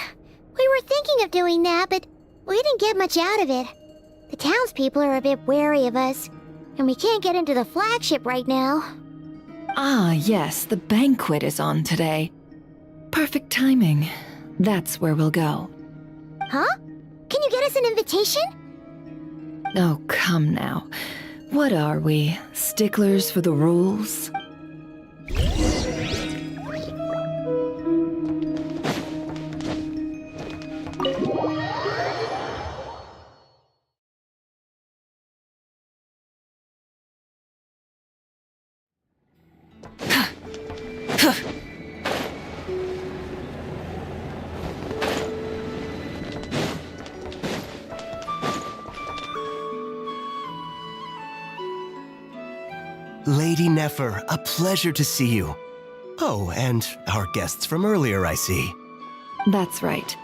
we were thinking of doing that, but we didn't get much out of it. The townspeople are a bit wary of us, and we can't get into the flagship right now. Ah, yes, the banquet is on today. Perfect timing. That's where we'll go. Huh? Can you get us an invitation? Oh, come now. What are we, sticklers for the rules? Lady Nefer, a pleasure to see you. Oh, and our guests from earlier, I see. That's right.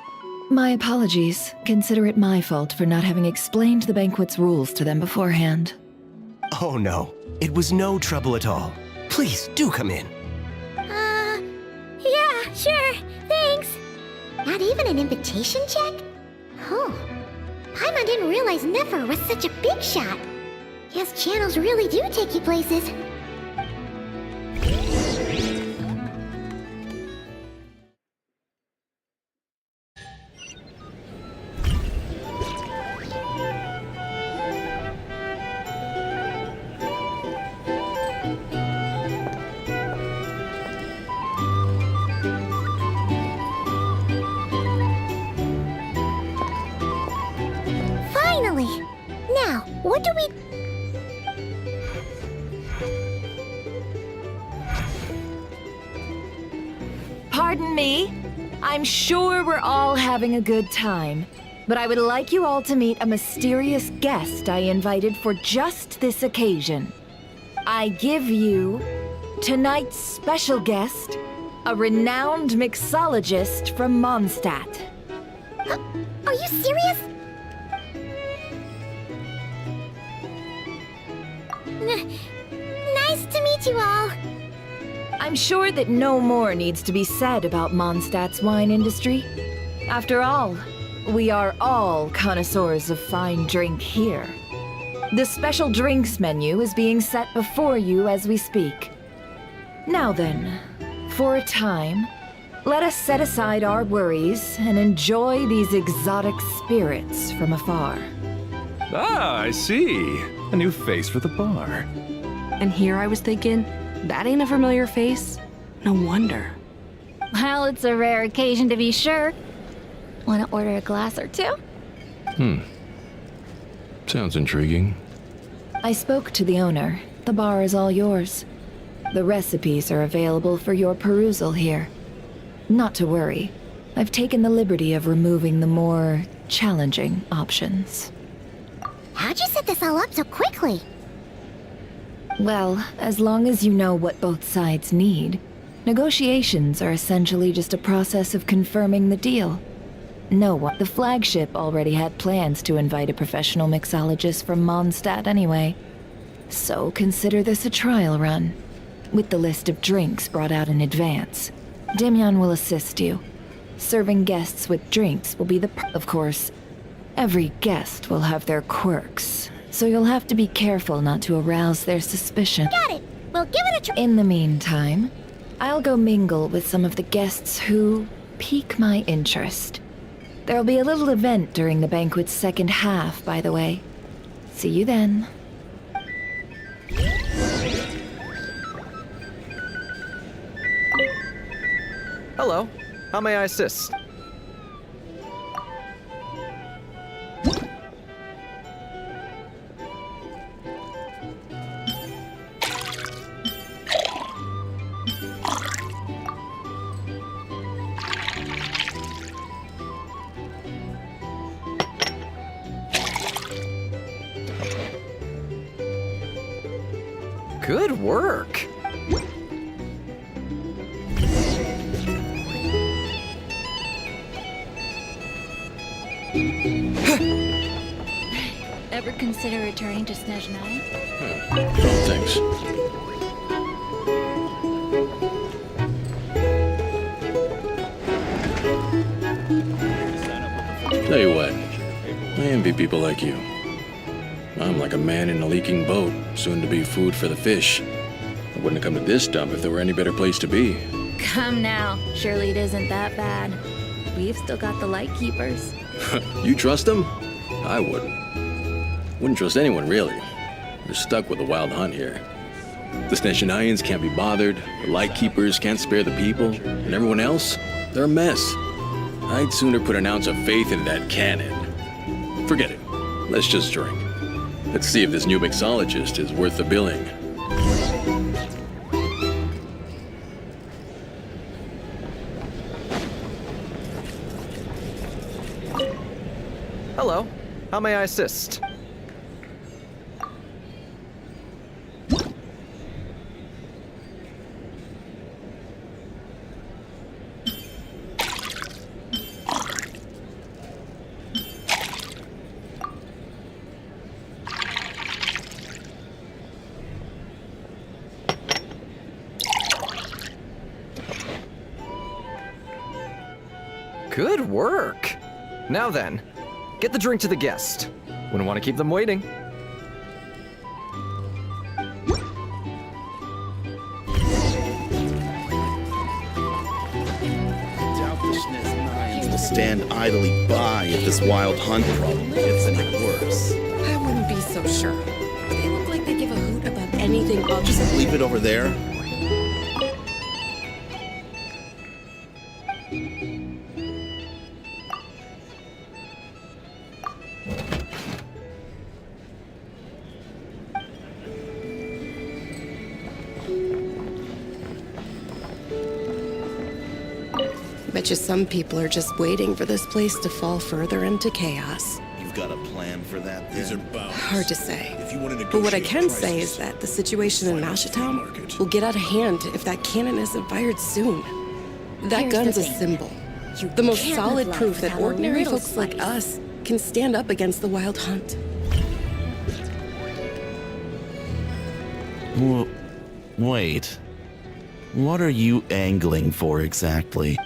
My apologies. Consider it my fault for not having explained the banquet's rules to them beforehand. Oh no, it was no trouble at all. Please, do come in. Yeah, sure, thanks. Not even an invitation check? Oh, Paimon didn't realize Nefer was such a big shot. Yes, channels really do take you places. Finally! Now, what do we... Pardon me? I'm sure we're all having a good time, but I would like you all to meet a mysterious guest I invited for just this occasion. I give you tonight's special guest, a renowned mixologist from Mondstadt. Are you serious? Nice to meet you all. I'm sure that no more needs to be said about Mondstadt's wine industry. After all, we are all connoisseurs of fine drink here. The special drinks menu is being set before you as we speak. Now then, for a time, let us set aside our worries and enjoy these exotic spirits from afar. Ah, I see. A new face for the bar. And here I was thinking, that ain't a familiar face. No wonder. Well, it's a rare occasion to be sure. Wanna order a glass or two? Sounds intriguing. I spoke to the owner. The bar is all yours. The recipes are available for your perusal here. Not to worry. I've taken the liberty of removing the more challenging options. How'd you set this all up so quickly? Well, as long as you know what both sides need, negotiations are essentially just a process of confirming the deal. No one. The flagship already had plans to invite a professional mixologist from Mondstadt anyway. So consider this a trial run, with the list of drinks brought out in advance. Demyon will assist you. Serving guests with drinks will be of course, every guest will have their quirks, so you'll have to be careful not to arouse their suspicion. Got it. We'll give it a try. In the meantime, I'll go mingle with some of the guests who pique my interest. There'll be a little event during the banquet's second half, by the way. See you then. Hello. How may I assist? Good work. Ever consider returning to Snezhnaya? Oh, thanks. Tell you what, I envy people like you. I'm like a man in a leaking boat, soon to be food for the fish. I wouldn't have come to this dump if there were any better place to be. Come now. Surely it isn't that bad. We've still got the Lightkeepers. You trust them? I wouldn't. Wouldn't trust anyone, really. We're stuck with a wild hunt here. The Snezhnayans can't be bothered, the Lightkeepers can't spare the people, and everyone else, they're a mess. I'd sooner put an ounce of faith in that cannon. Forget it. Let's just drink. Let's see if this new mixologist is worth the billing. Hello. How may I assist? Good work. Now then, get the drink to the guest. Wouldn't want to keep them waiting. Doubt the Snezhnayans will stand idly by if this wild hunt problem gets any worse. I wouldn't be so sure. They look like they give a hoot about anything other Just leave it over there. Bet you some people are just waiting for this place to fall further into chaos. You've got a plan for that, then? These are bounds. Hard to say. If you want to But what I negotiate can say prices, is that the situation in find out the free Mashatown market. will get out of hand if that cannon isn't fired soon. That Here's the gun's a thing. symbol. The most can't solid live life proof that without a ordinary little folks like spice. us can stand up against the wild hunt. Wait. What are you angling for exactly?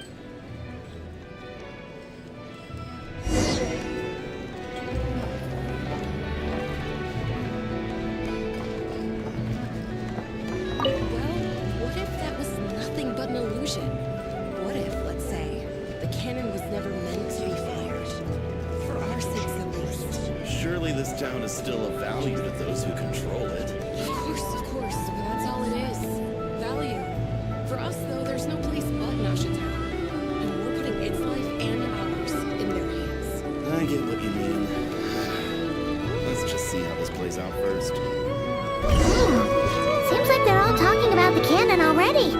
What if that was nothing but an illusion? What if, let's say, the cannon was never meant to be fired? For our sakes at least. Surely this town is still of value to those who control it. Of Of course. Well, that's all it is. Value. For us, though, there's no place but Nasha Town. And we're putting its life and ours in their hands. I get what you mean. Let's just see how this plays out first. Seems like they're all talking about the cannon already.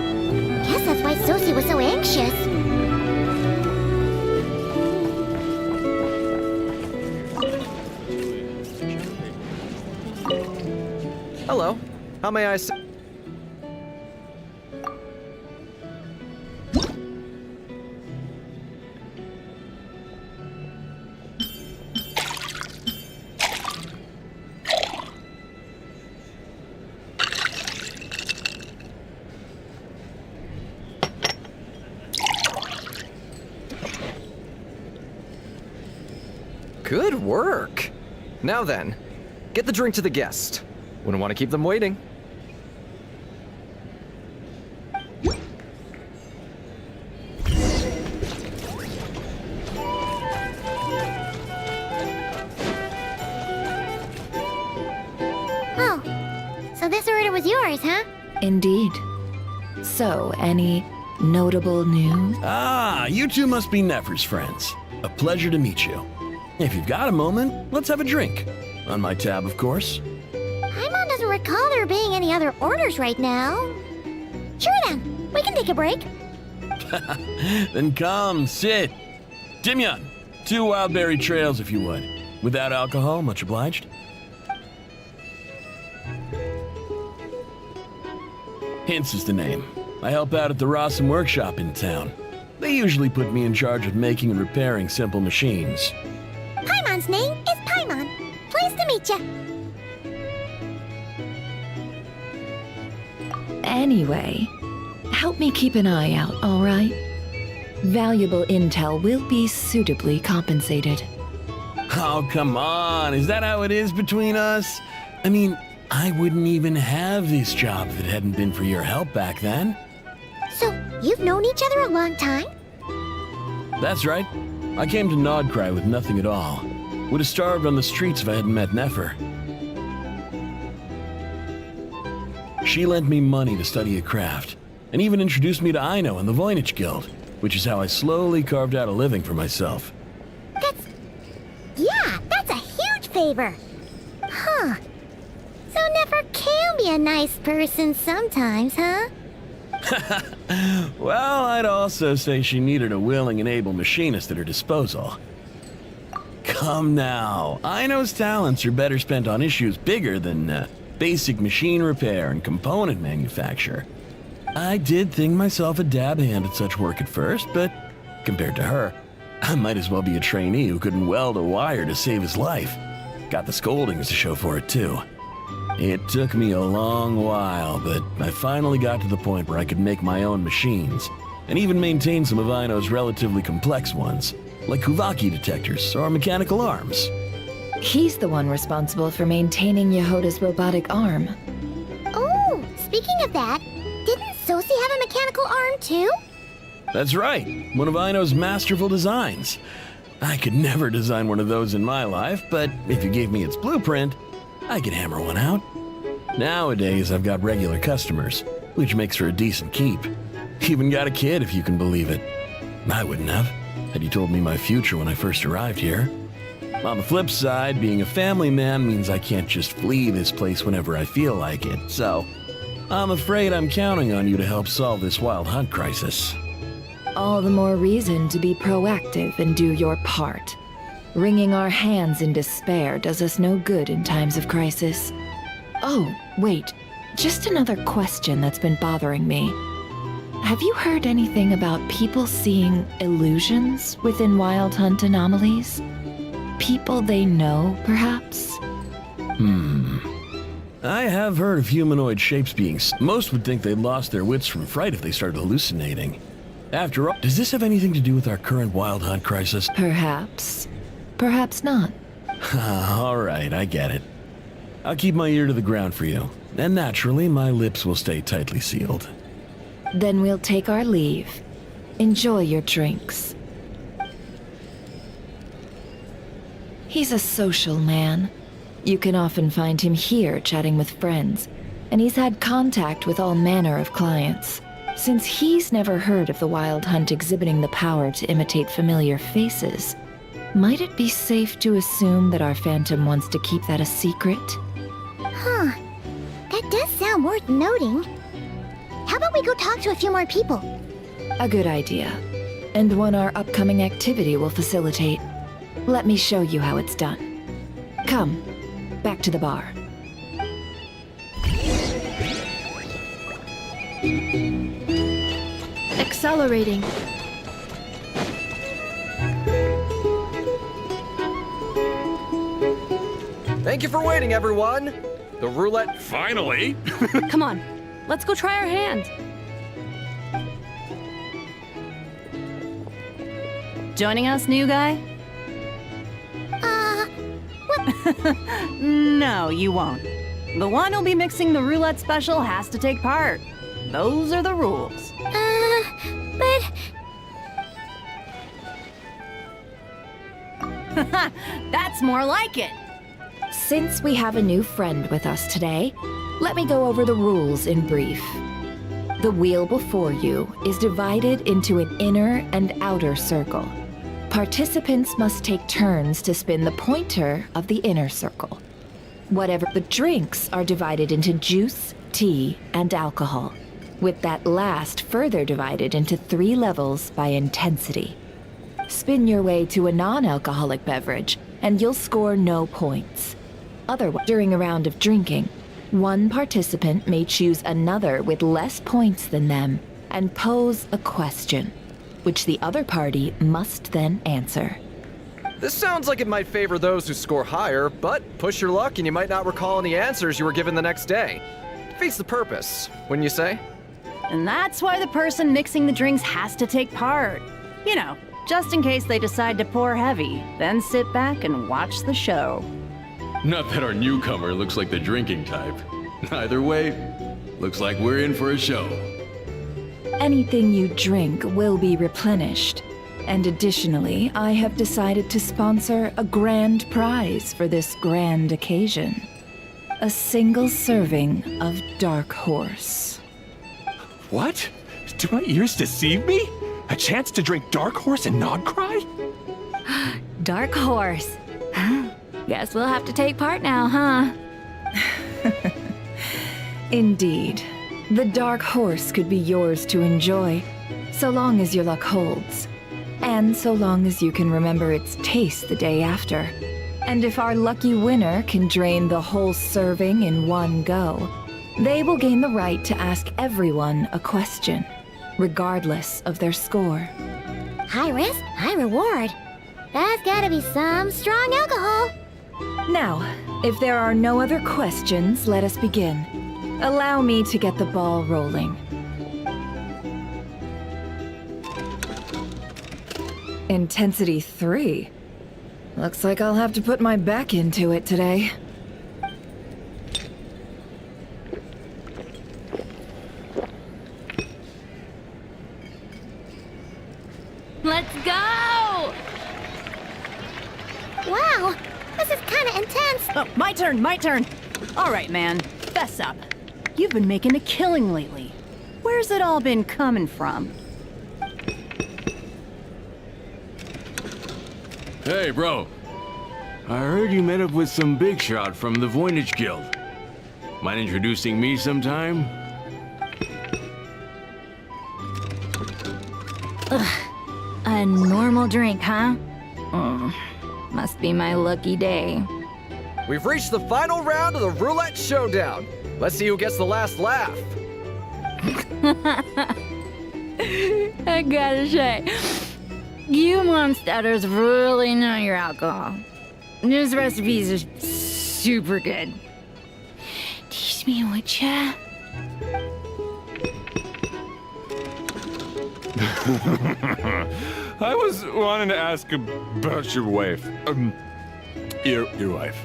Guess that's why Sosie was so anxious. Hello. How may I s- Good work. Now then, get the drink to the guest. Wouldn't want to keep them waiting. Oh, so this order was yours, huh? Indeed. So, any notable news? Ah, you two must be Nefer's friends. A pleasure to meet you. If you've got a moment, let's have a drink. On my tab, of course. Paimon doesn't recall there being any other orders right now. Sure then, we can take a break. Then come, sit. Dimyon, 2 wildberry trails if you would. Without alcohol, much obliged. Hints is the name. I help out at the Rossum workshop in town. They usually put me in charge of making and repairing simple machines. Paimon's name is Paimon. Pleased to meet you. Anyway, help me keep an eye out, all right? Valuable intel will be suitably compensated. Oh, come on. Is that how it is between us? I mean, I wouldn't even have this job if it hadn't been for your help back then. So, you've known each other a long time? That's right. I came to Nodcry with nothing at all. Would have starved on the streets if I hadn't met Nefer. She lent me money to study a craft, and even introduced me to Aino and the Voynich Guild, which is how I slowly carved out a living for myself. That's a huge favor. Huh. So Nefer can be a nice person sometimes, huh? Well, I'd also say she needed a willing and able machinist at her disposal. Come now, Aino's talents are better spent on issues bigger than basic machine repair and component manufacture. I did think myself a dab hand at such work at first, but compared to her, I might as well be a trainee who couldn't weld a wire to save his life. Got the scoldings to show for it, too. It took me a long while, but I finally got to the point where I could make my own machines, and even maintain some of Aino's relatively complex ones, like Kuvaki detectors or mechanical arms. He's the one responsible for maintaining Yehoda's robotic arm. Oh, speaking of that, didn't Sosie have a mechanical arm too? That's right, one of Aino's masterful designs. I could never design one of those in my life, but if you gave me its blueprint, I could hammer one out. Nowadays, I've got regular customers, which makes for a decent keep. Even got a kid, if you can believe it. I wouldn't have, had you told me my future when I first arrived here. On the flip side, being a family man means I can't just flee this place whenever I feel like it, so I'm afraid I'm counting on you to help solve this wild hunt crisis. All the more reason to be proactive and do your part. Wringing our hands in despair does us no good in times of crisis. Oh, wait. Just another question that's been bothering me. Have you heard anything about people seeing illusions within Wild Hunt anomalies? People they know, perhaps? I have heard of humanoid shapes being... Most would think they'd lost their wits from fright if they started hallucinating. After all, does this have anything to do with our current Wild Hunt crisis? Perhaps. Perhaps not. All right, I get it. I'll keep my ear to the ground for you. And naturally, my lips will stay tightly sealed. Then we'll take our leave. Enjoy your drinks. He's a social man. You can often find him here chatting with friends, and he's had contact with all manner of clients. Since he's never heard of the Wild Hunt exhibiting the power to imitate familiar faces, might it be safe to assume that our Phantom wants to keep that a secret? Huh. That does sound worth noting. How about we go talk to a few more people? A good idea. And one our upcoming activity will facilitate. Let me show you how it's done. Come, back to the bar. Accelerating. Thank you for waiting, everyone. The roulette. Finally! Come on, let's go try our hand. Joining us, new guy? What? No, you won't. The one who'll be mixing the roulette special has to take part. Those are the rules. But... That's more like it. Since we have a new friend with us today, let me go over the rules in brief. The wheel before you is divided into an inner and outer circle. Participants must take turns to spin the pointer of the inner circle. Whatever the drinks are divided into juice, tea, and alcohol, with that last further divided into 3 levels by intensity. Spin your way to a non-alcoholic beverage, and you'll score no points. Otherwise, during a round of drinking, one participant may choose another with less points than them and pose a question, which the other party must then answer. This sounds like it might favor those who score higher, but push your luck and you might not recall any answers you were given the next day. Defeats the purpose, wouldn't you say? And that's why the person mixing the drinks has to take part. You know, just in case they decide to pour heavy, then sit back and watch the show. Not that our newcomer looks like the drinking type. Either way, looks like we're in for a show. Anything you drink will be replenished. And additionally, I have decided to sponsor a grand prize for this grand occasion. A single serving of Dark Horse. What? Do my ears deceive me? A chance to drink Dark Horse and not cry? Dark Horse. Guess we'll have to take part now, huh? Indeed. The Dark Horse could be yours to enjoy, so long as your luck holds. And so long as you can remember its taste the day after. And if our lucky winner can drain the whole serving in one go, they will gain the right to ask everyone a question, regardless of their score. High risk, high reward. That's gotta be some strong alcohol. Now, if there are no other questions, let us begin. Allow me to get the ball rolling. Intensity 3. Looks like I'll have to put my back into it today. Let's go! Wow, this is kinda intense. Oh, my turn. All right, man, fess up. You've been making a killing lately. Where's it all been coming from? Hey, bro. I heard you met up with some big shot from the Voynich Guild. Mind introducing me sometime? A normal drink, huh? Must be my lucky day. We've reached the final round of the roulette showdown. Let's see who gets the last laugh. I gotta say, you monsters really know your alcohol. This recipes are super good. Teach me, would ya? I was wanting to ask about your wife. Your wife.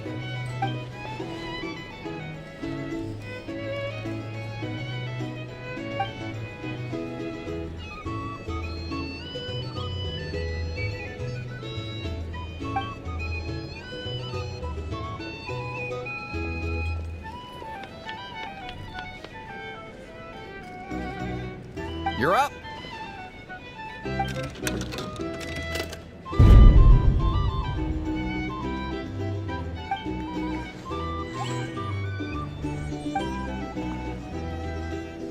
You're up.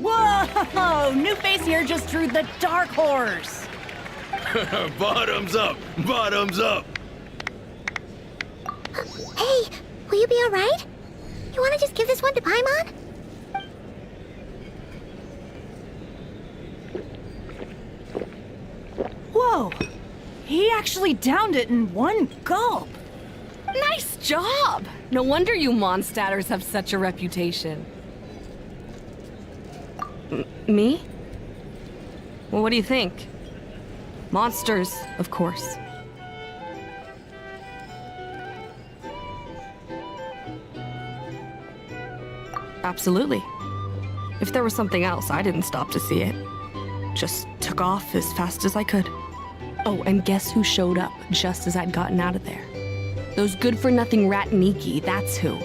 Whoa! New face here just drew the dark horse. Bottoms up! Bottoms up! Hey, will you be alright? You wanna just give this one to Paimon? Whoa! He actually downed it in one gulp. Nice job! No wonder you Mondstatters have such a reputation. Me? Well, what do you think? Monsters, of course. Absolutely. If there was something else, I didn't stop to see it. Just took off as fast as I could. Oh, and guess who showed up just as I'd gotten out of there? Those good-for-nothing rat Niki, that's who.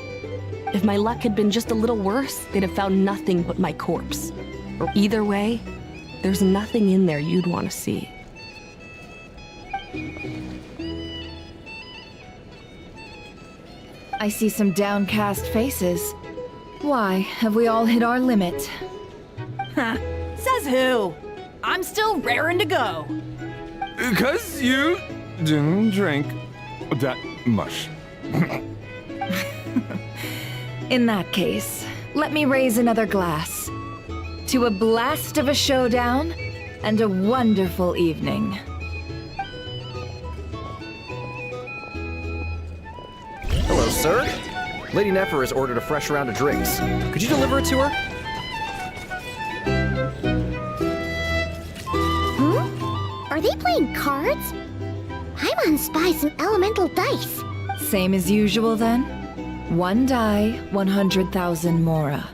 If my luck had been just a little worse, they'd have found nothing but my corpse. Or either way, there's nothing in there you'd want to see. I see some downcast faces. Why, have we all hit our limit? Ha! Says who? I'm still raring to go. 'Cause you didn't drink that much. In that case, let me raise another glass. To a blast of a showdown and a wonderful evening. Hello, sir. Lady Nefer has ordered a fresh round of drinks. Could you deliver it to her? Are they playing cards? Paimon spies some elemental dice. Same as usual then? One die, 100,000 Mora.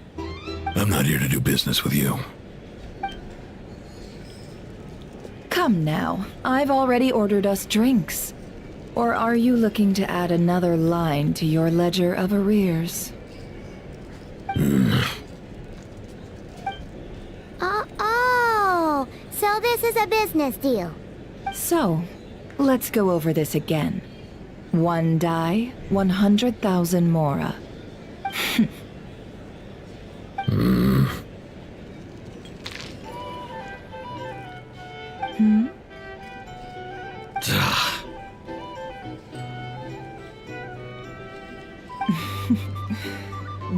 I'm not here to do business with you. Come now, I've already ordered us drinks. Or are you looking to add another line to your ledger of arrears? Oh, so this is a business deal. So, let's go over this again. One die, 100,000 Mora.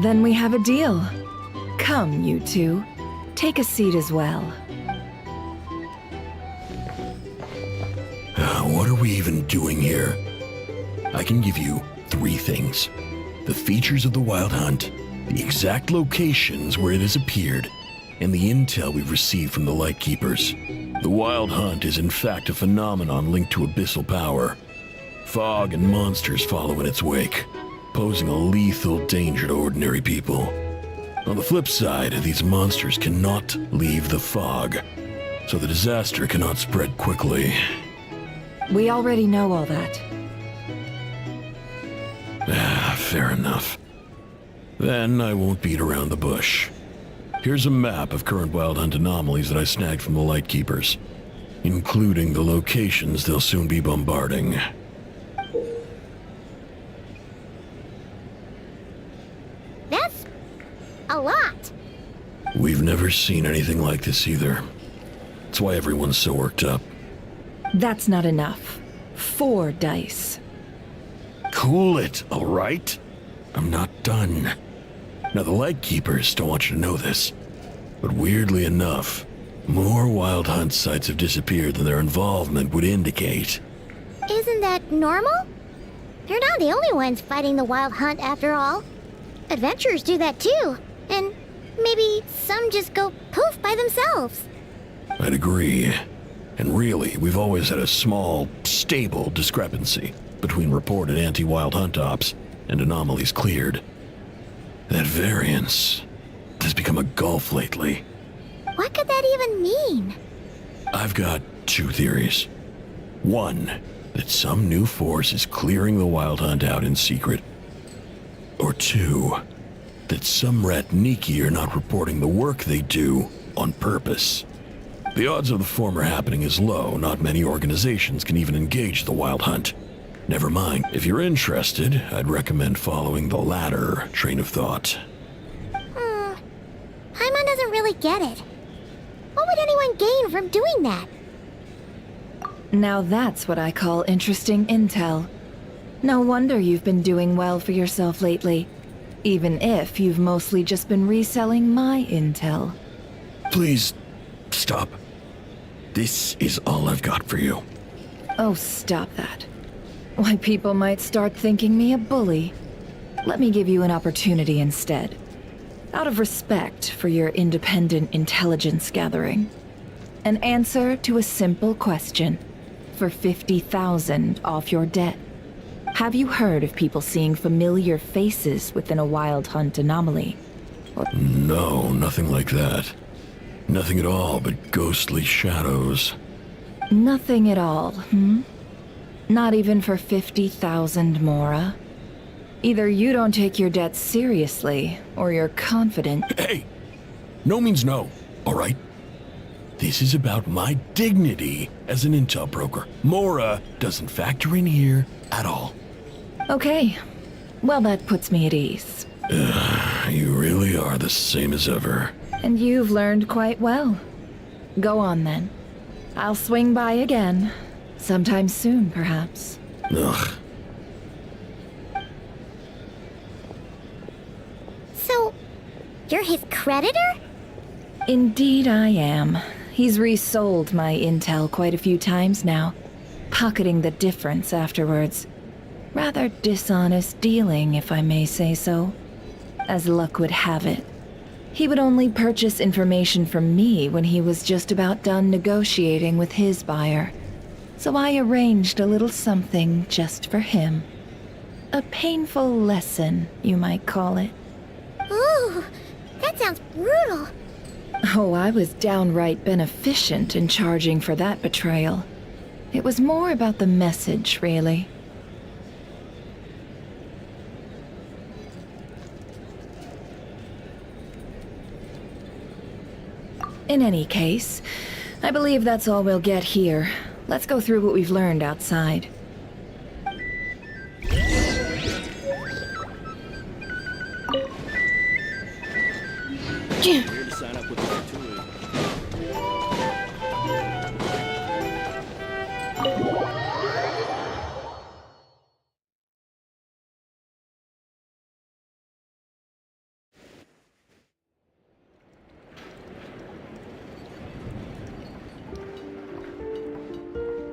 Then we have a deal. Come, you two. Take a seat as well. What are we even doing here? I can give you 3 things. The features of the Wild Hunt, the exact locations where it has appeared, and the intel we've received from the Lightkeepers. The Wild Hunt is in fact a phenomenon linked to abyssal power. Fog and monsters follow in its wake, posing a lethal danger to ordinary people. On the flip side, these monsters cannot leave the fog, so the disaster cannot spread quickly. We already know all that. Fair enough. Then I won't beat around the bush. Here's a map of current Wild Hunt anomalies that I snagged from the Lightkeepers, including the locations they'll soon be bombarding. That's a lot. We've never seen anything like this either. That's why everyone's so worked up. That's not enough. 4 dice. Cool it, all right? I'm not done. Now, the Lightkeepers don't want you to know this, but weirdly enough, more Wild Hunt sites have disappeared than their involvement would indicate. Isn't that normal? They're not the only ones fighting the Wild Hunt after all. Adventurers do that too, and maybe some just go poof by themselves. I'd agree. And really, we've always had a small, stable discrepancy between reported anti-Wild Hunt ops and anomalies cleared. That variance has become a gulf lately. What could that even mean? I've got 2 theories. One, that some new force is clearing the Wild Hunt out in secret. Or 2, that some rat Niki are not reporting the work they do on purpose. The odds of the former happening is low. Not many organizations can even engage the Wild Hunt. Never mind. If you're interested, I'd recommend following the latter train of thought. Paimon doesn't really get it. What would anyone gain from doing that? Now that's what I call interesting intel. No wonder you've been doing well for yourself lately. Even if you've mostly just been reselling my intel. Please, stop. This is all I've got for you. Oh, stop that. Why, people might start thinking me a bully. Let me give you an opportunity instead. Out of respect for your independent intelligence gathering. An answer to a simple question. For 50,000 off your debt. Have you heard of people seeing familiar faces within a Wild Hunt anomaly? No, nothing like that. Nothing at all but ghostly shadows. Nothing at all, Not even for 50,000 Mora? Either you don't take your debt seriously, or you're confident. Hey! No means no, alright? This is about my dignity as an intel broker. Mora doesn't factor in here at all. Okay. Well, that puts me at ease. You really are the same as ever. And you've learned quite well. Go on then. I'll swing by again. Sometime soon, perhaps. Ugh. So, you're his creditor? Indeed I am. He's resold my intel quite a few times now, pocketing the difference afterwards. Rather dishonest dealing, if I may say so. As luck would have it, he would only purchase information from me when he was just about done negotiating with his buyer. So I arranged a little something just for him. A painful lesson, you might call it. Ooh, that sounds brutal. Oh, I was downright beneficent in charging for that betrayal. It was more about the message, really. In any case, I believe that's all we'll get here. Let's go through what we've learned outside. Here to sign up with the gratuity.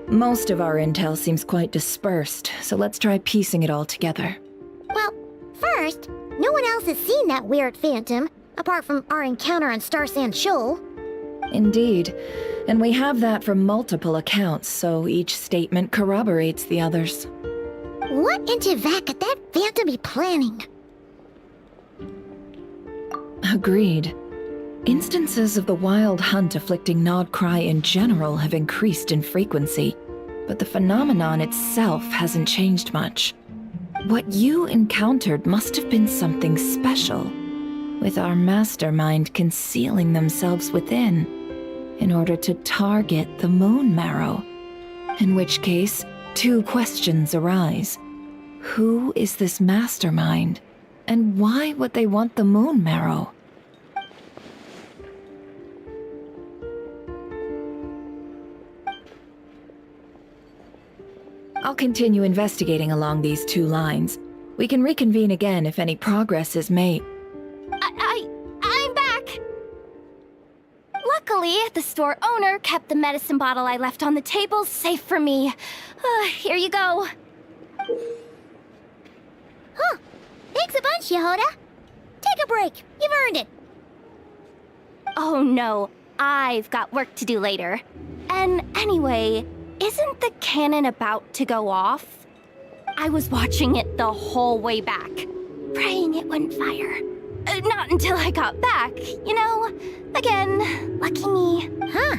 Most of our intel seems quite dispersed, so let's try piecing it all together. Well, first, no one else has seen that weird phantom, apart from our encounter on Star Sand Shoal. Indeed. And we have that from multiple accounts, so each statement corroborates the others. What in Teyvat could that phantom be planning? Agreed. Instances of the Wild Hunt afflicting Nodcry in general have increased in frequency, but the phenomenon itself hasn't changed much. What you encountered must have been something special, with our mastermind concealing themselves within, in order to target the Moon Marrow. In which case, two questions arise. Who is this mastermind, and why would they want the Moon Marrow? I'll continue investigating along these two lines. We can reconvene again if any progress is made. I'm back! Luckily, the store owner kept the medicine bottle I left on the table safe for me. Here you go. Huh. Thanks a bunch, Yehoda. Take a break. You've earned it. Oh no, I've got work to do later. And anyway, isn't the cannon about to go off? I was watching it the whole way back, praying it wouldn't fire. Not until I got back, you know? Again, lucky me. Huh.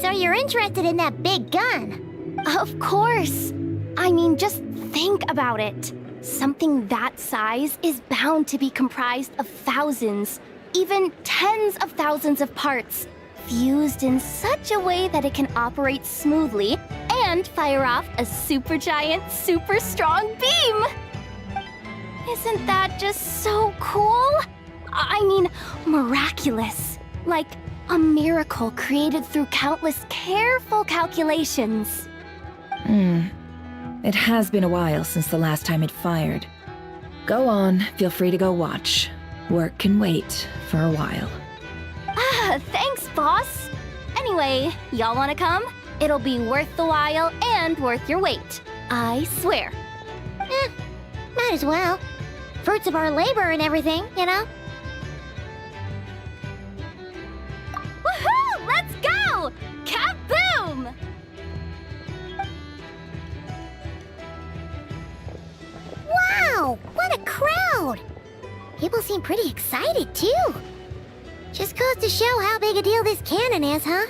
So you're interested in that big gun? Of course. I mean, just think about it. Something that size is bound to be comprised of thousands, even tens of thousands of parts, fused in such a way that it can operate smoothly and fire off a supergiant, super strong beam. Isn't that just so cool? I mean, miraculous. Like a miracle created through countless careful calculations. It has been a while since the last time it fired. Go on, feel free to go watch. Work can wait for a while. Thanks, boss. Anyway, y'all wanna come? It'll be worth the while and worth your wait. I swear. Might as well. Fruits of our labor and everything, you know? Woohoo! Let's go! Kaboom! Wow! What a crowd! People seem pretty excited, too. Just goes to show how big a deal this cannon is, huh?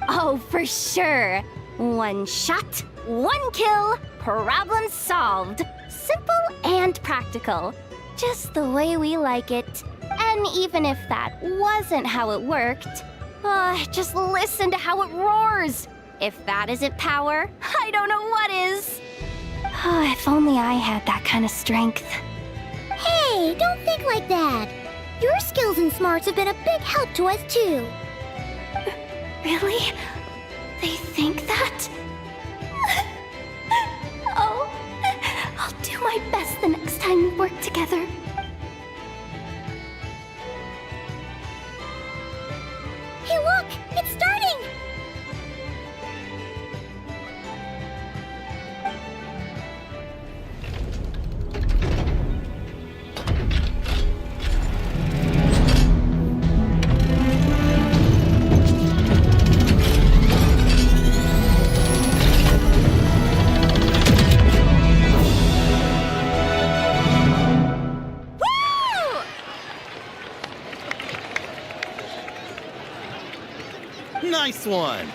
Oh, for sure. One shot, one kill, problem solved. Simple and practical. Just the way we like it. And even if that wasn't how it worked, just listen to how it roars. If that isn't power, I don't know what is. If only I had that kind of strength. Hey, don't think like that. Your skills and smarts have been a big help to us, too. Really? They think that? Oh, I'll do my best the next time we work together. Hey, look! It's starting! Nice one!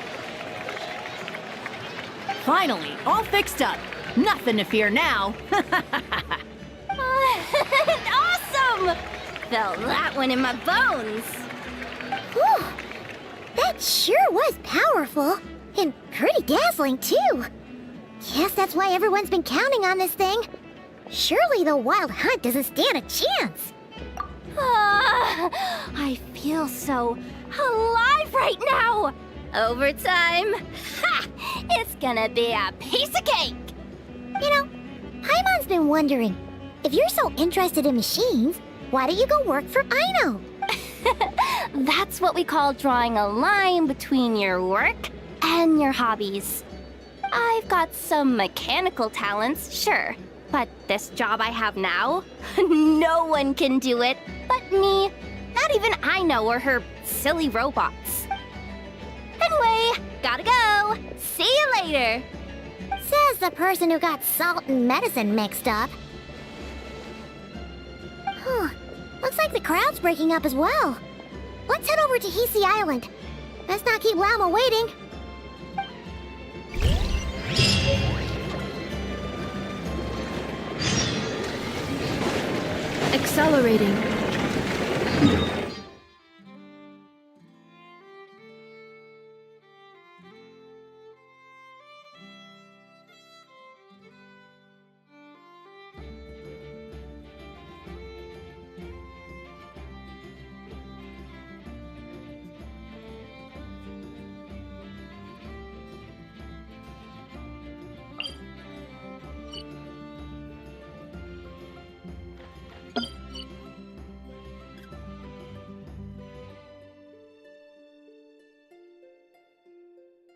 Finally, all fixed up. Nothing to fear now. Awesome! Felt that one in my bones. Whew! That sure was powerful. And pretty dazzling, too. Guess that's why everyone's been counting on this thing. Surely the Wild Hunt doesn't stand a chance. I feel so alive right now. Overtime? Ha! It's gonna be a piece of cake. You know, Paimon's been wondering, if you're so interested in machines, why don't you go work for Aino? That's what we call drawing a line between your work and your hobbies. I've got some mechanical talents, sure, but this job I have now, no one can do it but me. Not even Aino or her silly robots. Anyway, gotta go. See you later. Says the person who got salt and medicine mixed up. Looks like the crowd's breaking up as well. Let's head over to Hisi Island. Let's not keep Lama waiting. Accelerating.